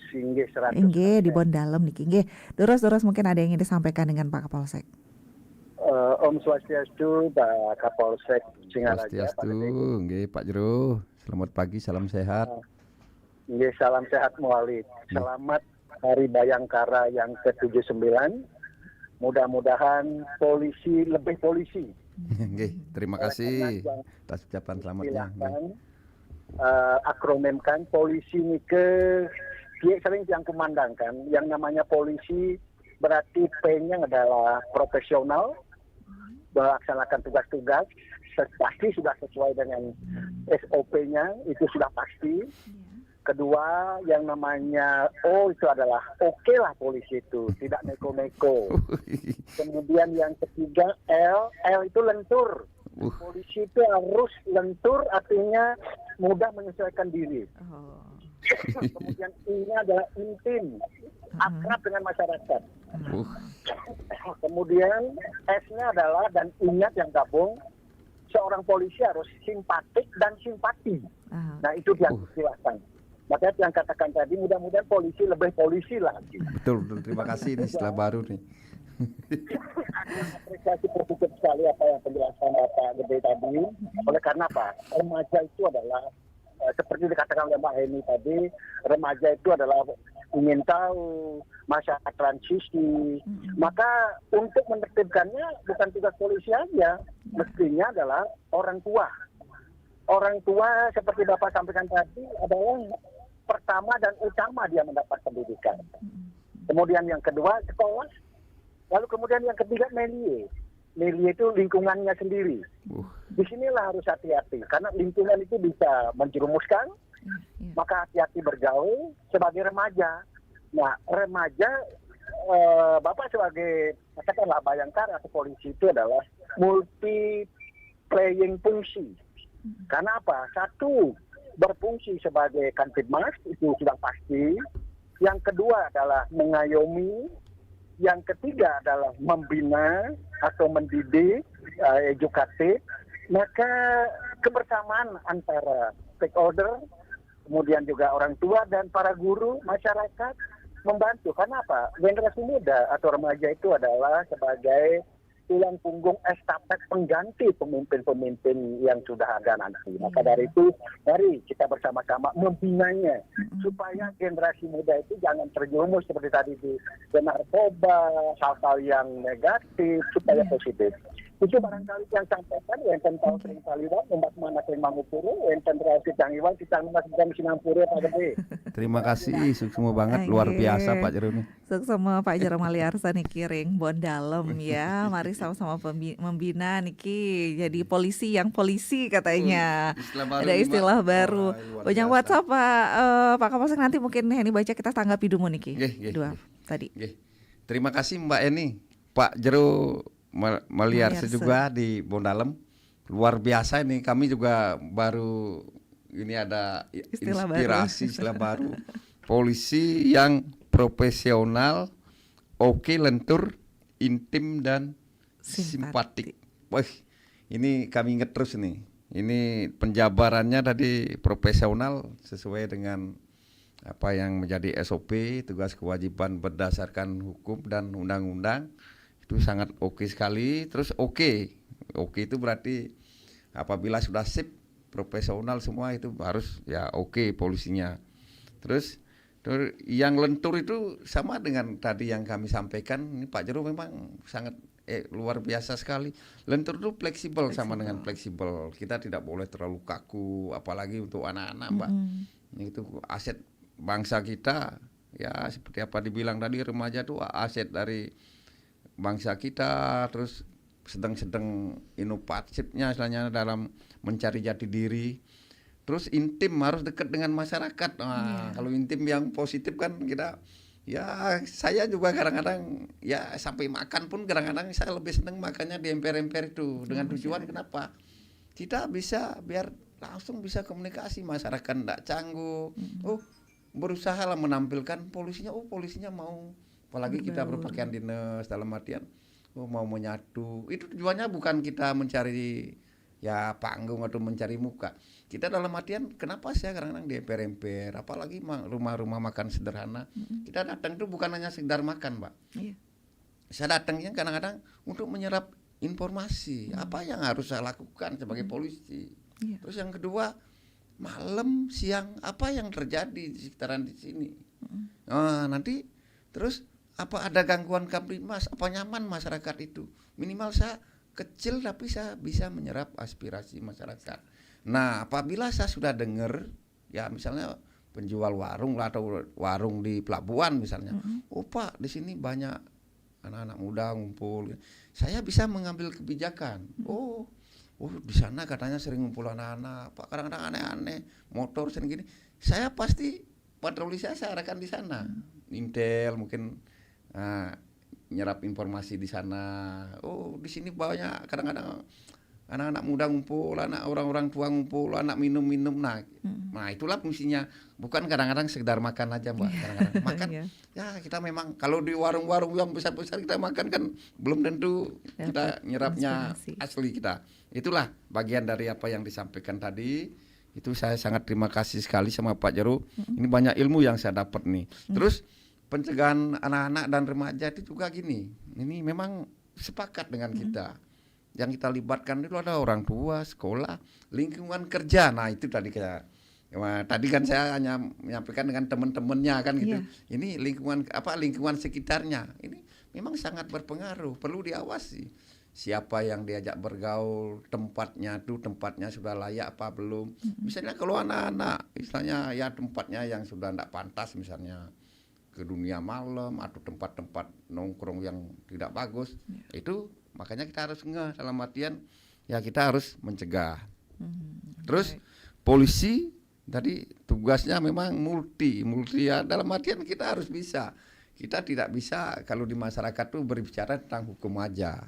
Singgih 100%.
Engge di Bondalem niki. Nggih, terus mungkin ada yang ingin disampaikan dengan Pak Kapolsek.
Om Swastiastu, Pak Kapolsek Singaraja.
Swastiastu, nggih Pak Jero. Selamat pagi, salam sehat.
Nggih, salam sehat Mualid. Selamat Hari Bayangkara yang ke-79. Mudah-mudahan polisi lebih polisi.
Nggih, terima kasih atas ucapan selamatnya.
Akromemkan polisi ini dia sering yang kumandangkan, yang namanya polisi berarti P-nya adalah profesional, melaksanakan tugas-tugas, pasti sudah sesuai dengan SOP-nya, itu sudah pasti. Kedua, yang namanya itu adalah oke lah polisi itu, tidak neko-neko. Kemudian yang ketiga, L itu lentur. Polisi itu harus lentur, artinya mudah menyesuaikan diri. Kemudian I-nya adalah intim, akrab dengan masyarakat. Kemudian S-nya adalah, dan ingat yang gabung, seorang polisi harus simpatik dan simpati. Nah itu yang silakan. Makanya yang katakan tadi, mudah-mudahan polisi lebih polisi lagi.
Betul, terima kasih, ini istilah baru nih.
Apresiasi bersyukur sekali apa yang penjelasan Pak Gede tadi. Oleh karena apa? Remaja itu adalah seperti dikatakan oleh Mbak Heni tadi, remaja itu adalah ingin tahu masyarakat transisi. Maka untuk menertibkannya bukan tugas polisi aja, mestinya adalah orang tua. Orang tua seperti Bapak sampaikan tadi adalah pertama dan utama dia mendapat pendidikan. Kemudian yang kedua sekolah. Lalu kemudian yang ketiga melie. Melie itu lingkungannya sendiri. Disinilah harus hati-hati karena lingkungan itu bisa menjerumuskan. Maka hati-hati bergaul sebagai remaja. Nah remaja, Bapak sebagai katakanlah Bayangkara atau polisi itu adalah multi playing fungsi. Karena apa? Satu, berfungsi sebagai Kamtibmas, itu sudah pasti. Yang kedua adalah mengayomi. Yang ketiga adalah membina atau mendidik, edukatif. Maka kebersamaan antara stakeholder, kemudian juga orang tua dan para guru, masyarakat, membantu. Karena apa? Generasi muda atau remaja itu adalah sebagai tulang punggung estafet pengganti pemimpin-pemimpin yang sudah ada nanti. Maka dari itu, mari kita bersama-sama membinanya supaya generasi muda itu jangan terjerumus seperti tadi di narkoba, hal-hal yang negatif, supaya positif. Itu barangkali yang sampaikan, yang tentang sering kaliwan, membak mana kemang upuru, yang tentang kita iwan, kita membak sinampuru, Pak Gede.
Terima kasih, sukses banget, luar biasa Pak Jero nih.
Sukses sama Pak Jero Maliarsa niki ring Bondalem ya. Mari sama-sama membina niki jadi polisi yang polisi katanya. Ada istilah baru. Banyak WhatsApp Pak Kapolsek, nanti mungkin ini baca kita tanggapi dulu niki. Dua tadi.
Terima kasih Mbak Eni. Pak Jero Maliarsa juga di Bondalem. Luar biasa ini, kami juga baru ini ada istilah baru. Polisi yang profesional, oke, lentur, intim dan simpatik. Wah, ini kami ingat terus nih. Ini penjabarannya tadi profesional sesuai dengan apa yang menjadi SOP, tugas kewajiban berdasarkan hukum dan undang-undang. Itu sangat oke sekali. Terus oke itu berarti apabila sudah sip profesional semua itu harus ya oke polisinya. Terus yang lentur itu sama dengan tadi yang kami sampaikan. Ini Pak Jero memang sangat luar biasa sekali. Lentur itu fleksibel sama dengan fleksibel. Kita tidak boleh terlalu kaku, apalagi untuk anak-anak, Mbak. Itu aset bangsa kita. Ya seperti apa dibilang tadi, remaja itu aset dari bangsa kita. Terus sedang inovatifnya istilahnya dalam mencari jati diri. Terus intim, harus dekat dengan masyarakat. Nah, kalau intim yang positif kan kita, ya saya juga kadang-kadang ya sampai makan pun kadang-kadang saya lebih senang makannya di emper-emper itu. Dengan tujuan kenapa? Kita bisa biar langsung bisa komunikasi, masyarakat tidak canggung. Berusaha lah menampilkan polisinya, polisinya mau, apalagi kita berpakaian dinas dalam artian mau menyatu. Itu tujuannya bukan kita mencari ya panggung atau mencari muka. Kita dalam artian kenapa saya kadang-kadang di emper-emper, apalagi rumah-rumah makan sederhana. Kita datang itu bukan hanya sekedar makan, Mbak. Saya datangnya kadang-kadang untuk menyerap informasi apa yang harus saya lakukan sebagai polisi. Terus yang kedua, malam, siang apa yang terjadi di sekitaran di sini. Nanti terus apa ada gangguan kamtipmas, apa nyaman masyarakat itu. Minimal saya kecil tapi saya bisa menyerap aspirasi masyarakat. Nah, apabila saya sudah dengar ya misalnya penjual warung lah atau warung di pelabuhan misalnya, Pak di sini banyak anak-anak muda ngumpul, saya bisa mengambil kebijakan. Di sana katanya sering ngumpul anak-anak, Pak kadang-kadang aneh-aneh, motor sering gini. Saya pasti patroli saya arahkan di sana. Intel mungkin nyerap informasi di sana. Di sini banyak kadang-kadang anak-anak muda ngumpul, anak orang-orang tua ngumpul, anak minum-minum. Nah, itulah fungsinya. Bukan kadang-kadang sekedar makan aja, Mbak. Kadang-kadang makan. Ya, kita memang kalau di warung-warung yang besar-besar kita makan kan belum tentu kita nyerapnya asli kita. Itulah bagian dari apa yang disampaikan tadi. Itu saya sangat terima kasih sekali sama Pak Jero. Ini banyak ilmu yang saya dapat nih. Terus pencegahan anak-anak dan remaja itu juga gini. Ini memang sepakat dengan kita. Yang kita libatkan itu ada orang tua, sekolah, lingkungan kerja. Nah itu tadi tadi kan saya hanya menyampaikan dengan teman-temannya kan gitu. Ini lingkungan sekitarnya. Ini memang sangat berpengaruh, perlu diawasi. Siapa yang diajak bergaul, tempatnya sudah layak apa belum. Misalnya kalau anak-anak, misalnya ya tempatnya yang sudah tidak pantas misalnya ke dunia malam atau tempat-tempat nongkrong yang tidak bagus, itu makanya kita harus dalam artian ya kita harus mencegah. Terus polisi tadi tugasnya memang multi ya, dalam artian kita harus bisa. Kita tidak bisa kalau di masyarakat tuh berbicara tentang hukum aja.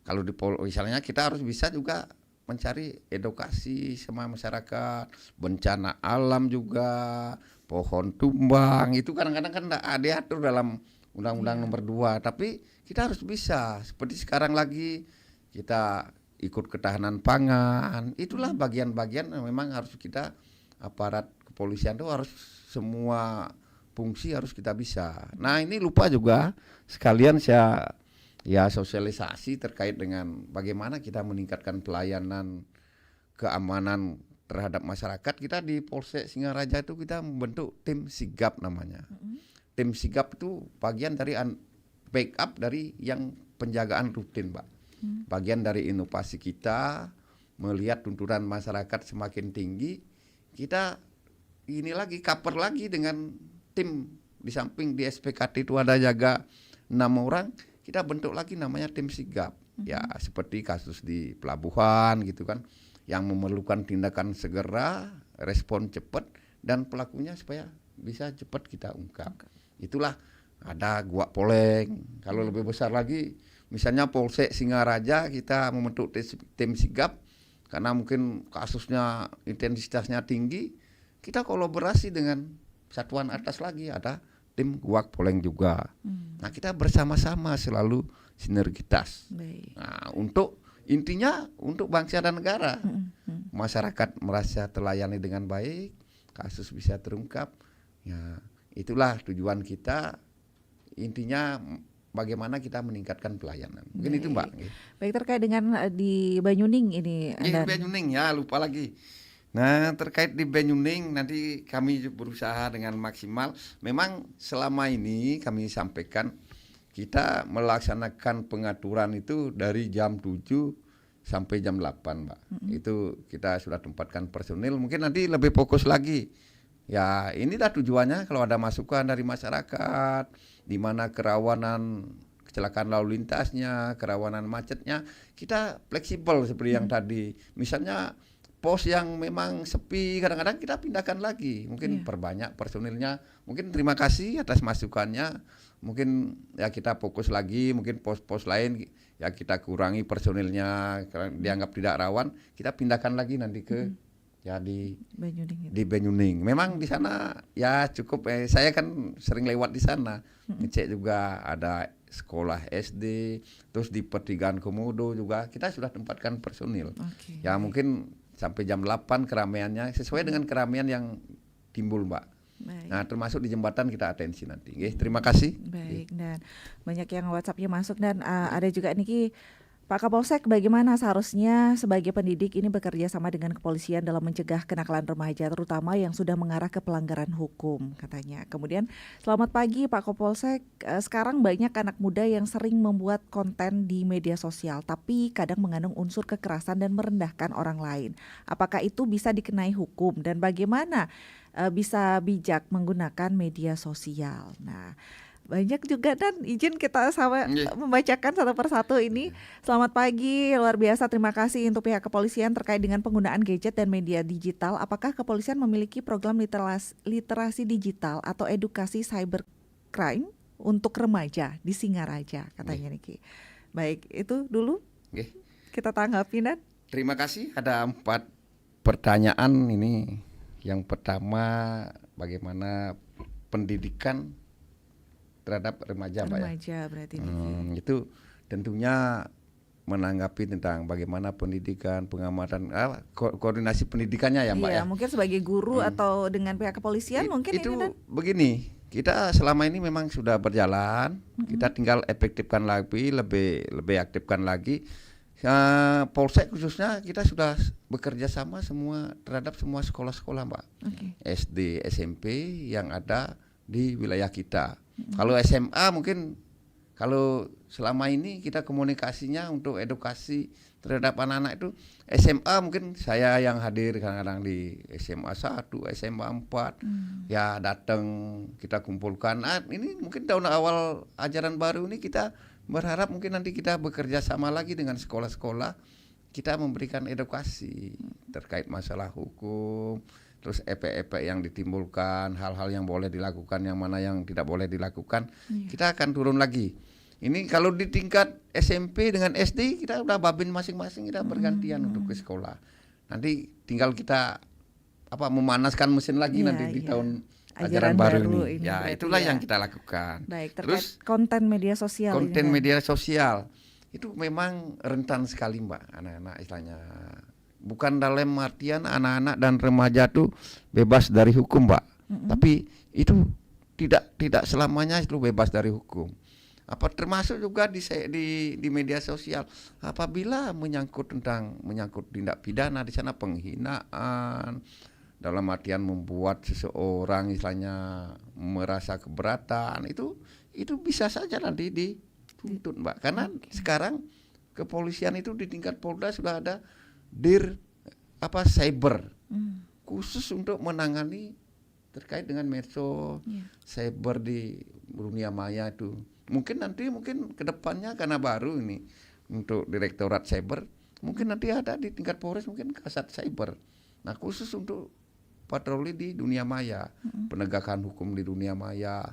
Kalau di misalnya kita harus bisa juga mencari edukasi sama masyarakat, bencana alam juga, pohon tumbang, itu kadang-kadang kan tidak diatur dalam Undang-Undang nomor 2, tapi kita harus bisa. Seperti sekarang lagi kita ikut ketahanan pangan, itulah bagian-bagian yang memang harus kita, aparat kepolisian itu harus semua fungsi harus kita bisa. Nah ini lupa juga sekalian saya sosialisasi terkait dengan bagaimana kita meningkatkan pelayanan keamanan terhadap masyarakat. Kita di Polsek Singaraja itu kita membentuk tim sigap namanya. Tim sigap itu bagian dari backup dari yang penjagaan rutin, Pak. Bagian dari inovasi kita melihat tuntutan masyarakat semakin tinggi, kita cover lagi dengan tim. Di samping di SPKT itu ada jaga 6 orang, kita bentuk lagi namanya tim sigap. Ya seperti kasus di pelabuhan gitu kan, yang memerlukan tindakan segera, respon cepat dan pelakunya supaya bisa cepat kita ungkap. Itulah ada Gua Poleng. Kalau lebih besar lagi, misalnya Polsek Singaraja kita membentuk tim sigap karena mungkin kasusnya intensitasnya tinggi, kita kolaborasi dengan satuan atas lagi, ada tim Gua Poleng juga. Nah kita bersama-sama selalu sinergitas.
Baik.
Nah, untuk intinya untuk bangsa dan negara, masyarakat merasa terlayani dengan baik, kasus bisa terungkap. Ya, itulah tujuan kita. Intinya bagaimana kita meningkatkan pelayanan. Mungkin itu Mbak.
Baik, terkait dengan di Banyuning ini.
Di Banyuning ya, lupa lagi. Nah, terkait di Banyuning nanti kami berusaha dengan maksimal. Memang selama ini kami sampaikan kita melaksanakan pengaturan itu dari jam 7 sampai jam 8, Mbak. Itu kita sudah tempatkan personil, mungkin nanti lebih fokus lagi. Ya, inilah tujuannya kalau ada masukan dari masyarakat, di mana kerawanan kecelakaan lalu lintasnya, kerawanan macetnya, kita fleksibel seperti yang tadi. Misalnya pos yang memang sepi, kadang-kadang kita pindahkan lagi, mungkin perbanyak personilnya. Mungkin terima kasih atas masukannya. Mungkin ya kita fokus lagi, mungkin pos-pos lain ya kita kurangi personilnya karena dianggap tidak rawan, kita pindahkan lagi nanti ke ya di Banyuning. Memang di sana ya cukup, saya kan sering lewat di sana, ngecek juga ada sekolah SD, terus di pertigaan Komodo juga kita sudah tempatkan personil. Ya mungkin sampai jam 8 keramaiannya sesuai dengan keramaian yang timbul, Mbak. Baik. Nah, termasuk di jembatan kita atensi nanti. Terima kasih.
Baik, dan banyak yang WhatsApp-nya masuk dan ada juga Niki, Pak Kapolsek, bagaimana seharusnya sebagai pendidik ini bekerja sama dengan kepolisian dalam mencegah kenakalan remaja, terutama yang sudah mengarah ke pelanggaran hukum, katanya. Kemudian, selamat pagi Pak Kapolsek, sekarang banyak anak muda yang sering membuat konten di media sosial, tapi kadang mengandung unsur kekerasan dan merendahkan orang lain. Apakah itu bisa dikenai hukum dan bagaimana bisa bijak menggunakan media sosial? Nah, banyak juga, dan izin kita sama membacakan satu persatu ini. Selamat pagi, luar biasa, terima kasih untuk pihak kepolisian terkait dengan penggunaan gadget dan media digital. Apakah kepolisian memiliki program literasi digital atau edukasi cybercrime untuk remaja di Singaraja, katanya Niki. Baik, itu dulu kita tanggapi, dan
terima kasih. Ada 4 pertanyaan ini. Yang pertama, bagaimana pendidikan terhadap remaja, Pak, ya?
Berarti
itu tentunya menanggapi tentang bagaimana pendidikan, pengamatan, koordinasi pendidikannya ya, Mbak,
iya,
ya.
Mungkin sebagai guru atau dengan pihak kepolisian mungkin
itu
ini, dan
begini, kita selama ini memang sudah berjalan, kita tinggal efektifkan lagi, lebih aktifkan lagi. Polsek khususnya kita sudah bekerja sama semua terhadap semua sekolah-sekolah, Mbak, SD, SMP yang ada di wilayah kita. Kalau SMA mungkin kalau selama ini kita komunikasinya untuk edukasi terhadap anak-anak itu SMA, mungkin saya yang hadir kadang-kadang di SMA 1, SMA 4 ya datang kita kumpulkan. Ini mungkin tahun awal ajaran baru ini kita berharap mungkin nanti kita bekerja sama lagi dengan sekolah-sekolah, kita memberikan edukasi terkait masalah hukum, terus efek-efek yang ditimbulkan, hal-hal yang boleh dilakukan, yang mana yang tidak boleh dilakukan, kita akan turun lagi. Ini kalau di tingkat SMP dengan SD kita udah babin masing-masing, kita bergantian untuk ke sekolah. Nanti tinggal kita memanaskan mesin lagi nanti di tahun ajaran baru ini. Ya, itulah yang kita lakukan.
Baik,
terus
konten media sosial.
Konten media sosial itu memang rentan sekali, Mbak, anak-anak istilahnya. Bukan dalam artian anak-anak dan remaja itu bebas dari hukum, Mbak. Tapi itu tidak selamanya itu bebas dari hukum. Termasuk juga di media sosial. Apabila menyangkut tindak pidana, di sana penghinaan, dalam artian membuat seseorang istilahnya merasa keberatan, itu bisa saja nanti dituntut, Mbak. Karena sekarang kepolisian itu di tingkat Polda sudah ada dir cyber khusus untuk menangani terkait dengan medsos, cyber di dunia maya itu. Mungkin kedepannya karena baru ini untuk Direktorat Cyber, mungkin nanti ada di tingkat Polres mungkin Kasat Cyber. Nah, khusus untuk patroli di dunia maya, penegakan hukum di dunia maya.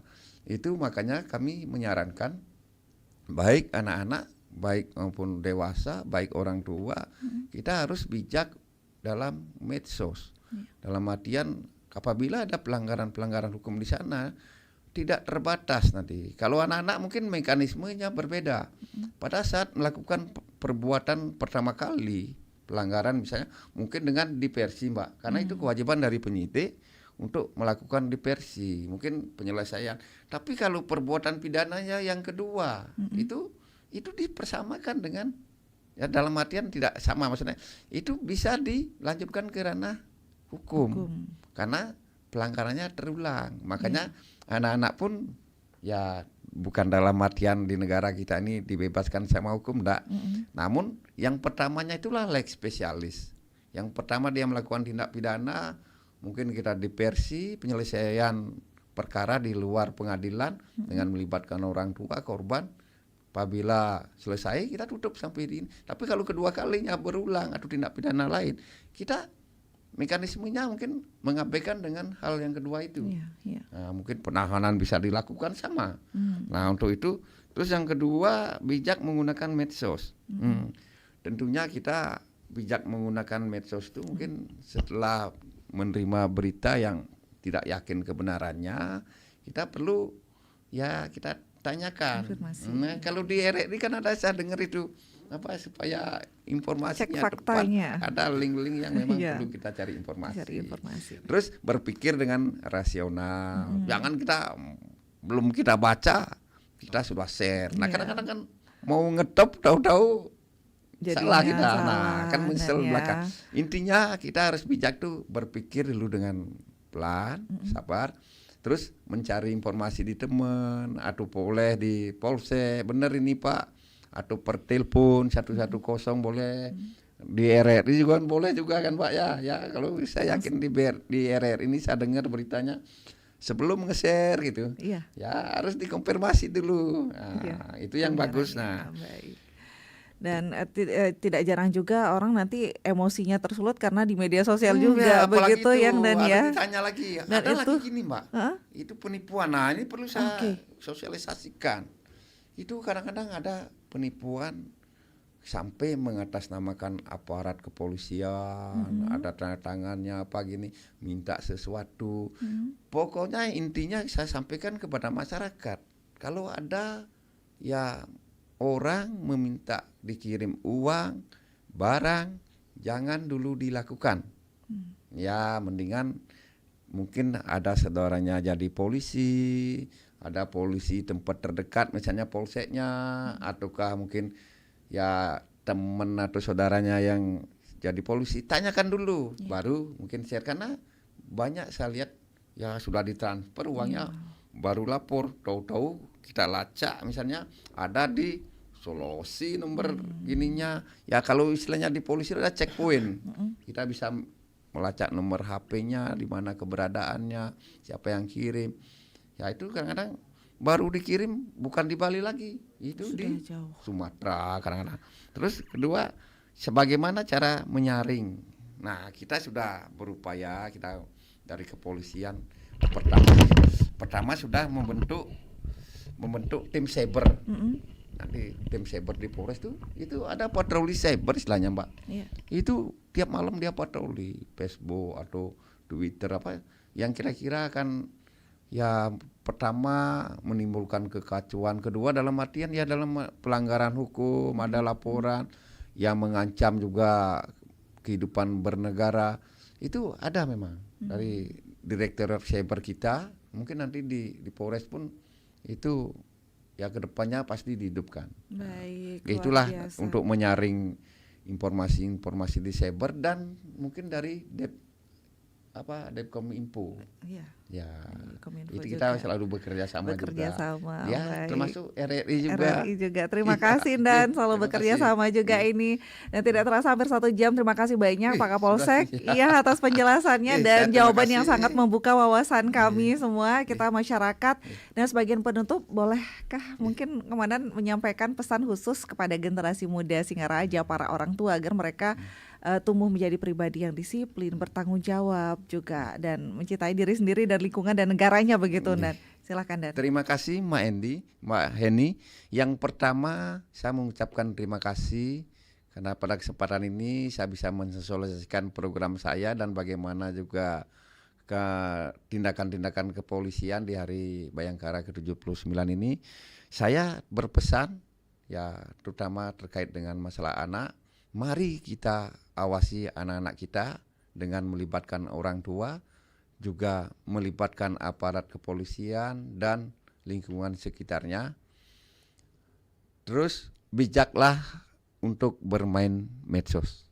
Itu makanya kami menyarankan baik anak-anak, baik maupun dewasa, baik orang tua, kita harus bijak dalam medsos. Dalam artian apabila ada pelanggaran hukum di sana, tidak terbatas nanti. Kalau anak-anak mungkin mekanismenya berbeda. Pada saat melakukan perbuatan pertama kali pelanggaran misalnya mungkin dengan diversi Mbak, karena itu kewajiban dari penyidik untuk melakukan diversi, mungkin penyelesaian. Tapi kalau perbuatan pidananya yang kedua itu dipersamakan dengan ya dalam artian tidak sama, maksudnya itu bisa dilanjutkan ke ranah hukum. Karena pelanggarannya terulang. Makanya anak-anak pun ya bukan dalam artian di negara kita ini dibebaskan sama hukum, enggak. Namun yang pertamanya itulah lex specialis. Yang pertama dia melakukan tindak pidana, mungkin kita diversi penyelesaian perkara di luar pengadilan dengan melibatkan orang tua korban. Apabila selesai kita tutup sampai di ini. Tapi kalau kedua kalinya berulang atau tindak pidana lain, kita mekanismenya mungkin mengabaikan dengan hal yang kedua itu. Nah, mungkin penahanan bisa dilakukan sama. Nah, untuk itu terus yang kedua bijak menggunakan medsos. Tentunya kita bijak menggunakan medsos itu mungkin setelah menerima berita yang tidak yakin kebenarannya, kita perlu ya kita tanyakan. Nah, kalau di RRI kan ada saya dengar itu apa supaya informasinya
cek faktanya.
tepat, ada link-link yang memang perlu kita cari informasi. Terus berpikir dengan rasional. Jangan kita belum kita baca kita sudah share. Nah, kadang-kadang kan mau ngetop tahu-tahu salah kita. Nah, kan menyesal belakang. Intinya kita harus bijak tuh berpikir dulu dengan pelan, sabar. Terus mencari informasi di teman atau boleh di polsek, benar ini Pak, atau per telepon 110 boleh, di RRI juga boleh juga kan Pak ya. Ya kalau saya yakin di RRI ini saya dengar beritanya sebelum nge-share gitu, ya harus dikonfirmasi dulu. Nah, itu yang bagus. Nah,
baik. Dan tidak jarang juga orang nanti emosinya tersulut karena di media sosial juga begitu
itu,
yang dan ya.
Ditanya lagi,
dan
ada
itu,
lagi gini Mbak, itu penipuan. Nah ini perlu saya sosialisasikan. Itu kadang-kadang ada penipuan sampai mengatasnamakan aparat kepolisian, ada tanda tangannya apa gini, minta sesuatu. Pokoknya intinya saya sampaikan kepada masyarakat, kalau ada ya orang meminta dikirim uang, barang, jangan dulu dilakukan. Ya mendingan mungkin ada saudaranya jadi polisi, ada polisi tempat terdekat misalnya polseknya, ataukah mungkin ya teman atau saudaranya yang jadi polisi, tanyakan dulu, baru mungkin share. Karena banyak saya lihat ya sudah ditransfer uangnya, baru lapor, tahu-tahu kita lacak misalnya ada di Sulawesi nomor gininya. Ya kalau istilahnya di polisi ada checkpoint, kita bisa melacak nomor HP-nya, di mana keberadaannya, siapa yang kirim. Ya itu kadang-kadang baru dikirim bukan di Bali lagi, itu sudah di jauh. Sumatera kadang-kadang. Terus kedua, sebagaimana cara menyaring. Nah kita sudah berupaya, kita dari kepolisian pertama sudah membentuk tim cyber. Nanti tim cyber di Polres itu ada patroli cyber istilahnya Mbak. Itu tiap malam dia patroli Facebook atau Twitter apa yang kira-kira akan ya pertama menimbulkan kekacauan, kedua dalam artian ya dalam pelanggaran hukum, ada laporan yang mengancam juga kehidupan bernegara. Itu ada memang dari Direktorat Cyber kita, mungkin nanti di Polres pun itu ya kedepannya pasti dihidupkan.
Baik,
itulah untuk menyaring informasi-informasi di cyber dan mungkin dari Depkominfo. Ya, itu kita selalu bekerja sama. Ya, termasuk RRI juga.
Terima kasih dan selalu bekerja sama juga ini. Dan tidak terasa hampir 1 jam. Terima kasih banyak Pak Kapolsek atas penjelasannya dan jawaban yang sangat membuka wawasan kami semua, kita masyarakat. Dan sebagian penutup, bolehkah mungkin Komandan menyampaikan pesan khusus kepada generasi muda Singaraja, para orang tua agar mereka tumbuh menjadi pribadi yang disiplin, bertanggung jawab juga, dan mencintai diri sendiri dan lingkungan dan negaranya begitu. Dan silakan Dan.
Terima kasih Mbak Endi, Mbak Heni. Yang pertama saya mengucapkan terima kasih karena pada kesempatan ini saya bisa mensosialisasikan program saya dan bagaimana juga ke tindakan-tindakan kepolisian di Hari Bayangkara ke-79 ini, saya berpesan ya terutama terkait dengan masalah anak, mari kita awasi anak-anak kita dengan melibatkan orang tua, juga melibatkan aparat kepolisian dan lingkungan sekitarnya. Terus bijaklah untuk bermain medsos.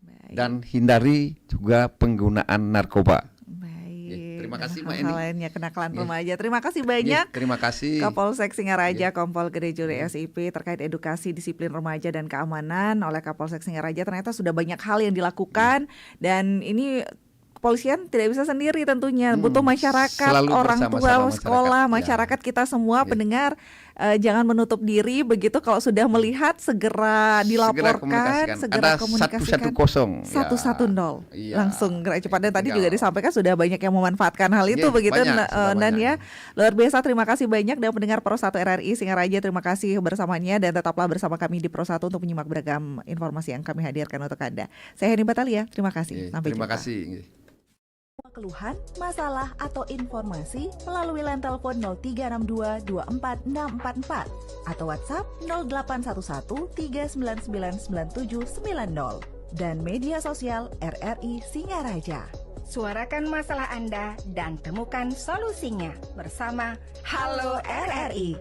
Baik.
Dan hindari juga penggunaan narkoba.
Baik.
Terima kasih,
Dan
Mbak
hal-hal
Eni.
lainnya kenakalan
Nggih.
remaja. Terima kasih banyak.
Terima kasih.
Kapolsek Singaraja, Kompol Gede Juri SIP terkait edukasi disiplin remaja dan keamanan oleh Kapolsek Singaraja. Ternyata sudah banyak hal yang dilakukan dan ini kepolisian tidak bisa sendiri tentunya, butuh masyarakat,
Selalu
orang tua,
bersama-sama masyarakat.
sekolah,
Ya.
masyarakat kita semua
Ya.
pendengar jangan menutup diri begitu, kalau sudah melihat segera dilaporkan, segera
Ada
komunikasikan.
110
110
Iya.
langsung gerak cepat, dan tadi
Tinggal.
juga disampaikan sudah banyak yang memanfaatkan hal itu
Iya,
begitu
banyak, sudah
dan ya
banyak.
luar biasa. Terima kasih banyak dan pendengar Pro 1 RRI Singaraja, terima kasih bersamanya dan tetaplah bersama kami di Pro 1 untuk menyimak beragam informasi yang kami hadirkan untuk Anda. Saya Heni Batalia, terima kasih. Sampai
Terima
jumpa.
kasih.
Keluhan, masalah, atau informasi melalui line telepon 0362 24644 atau WhatsApp 0811 3999790 dan media sosial RRI Singaraja.
Suarakan masalah Anda dan temukan solusinya bersama Halo RRI.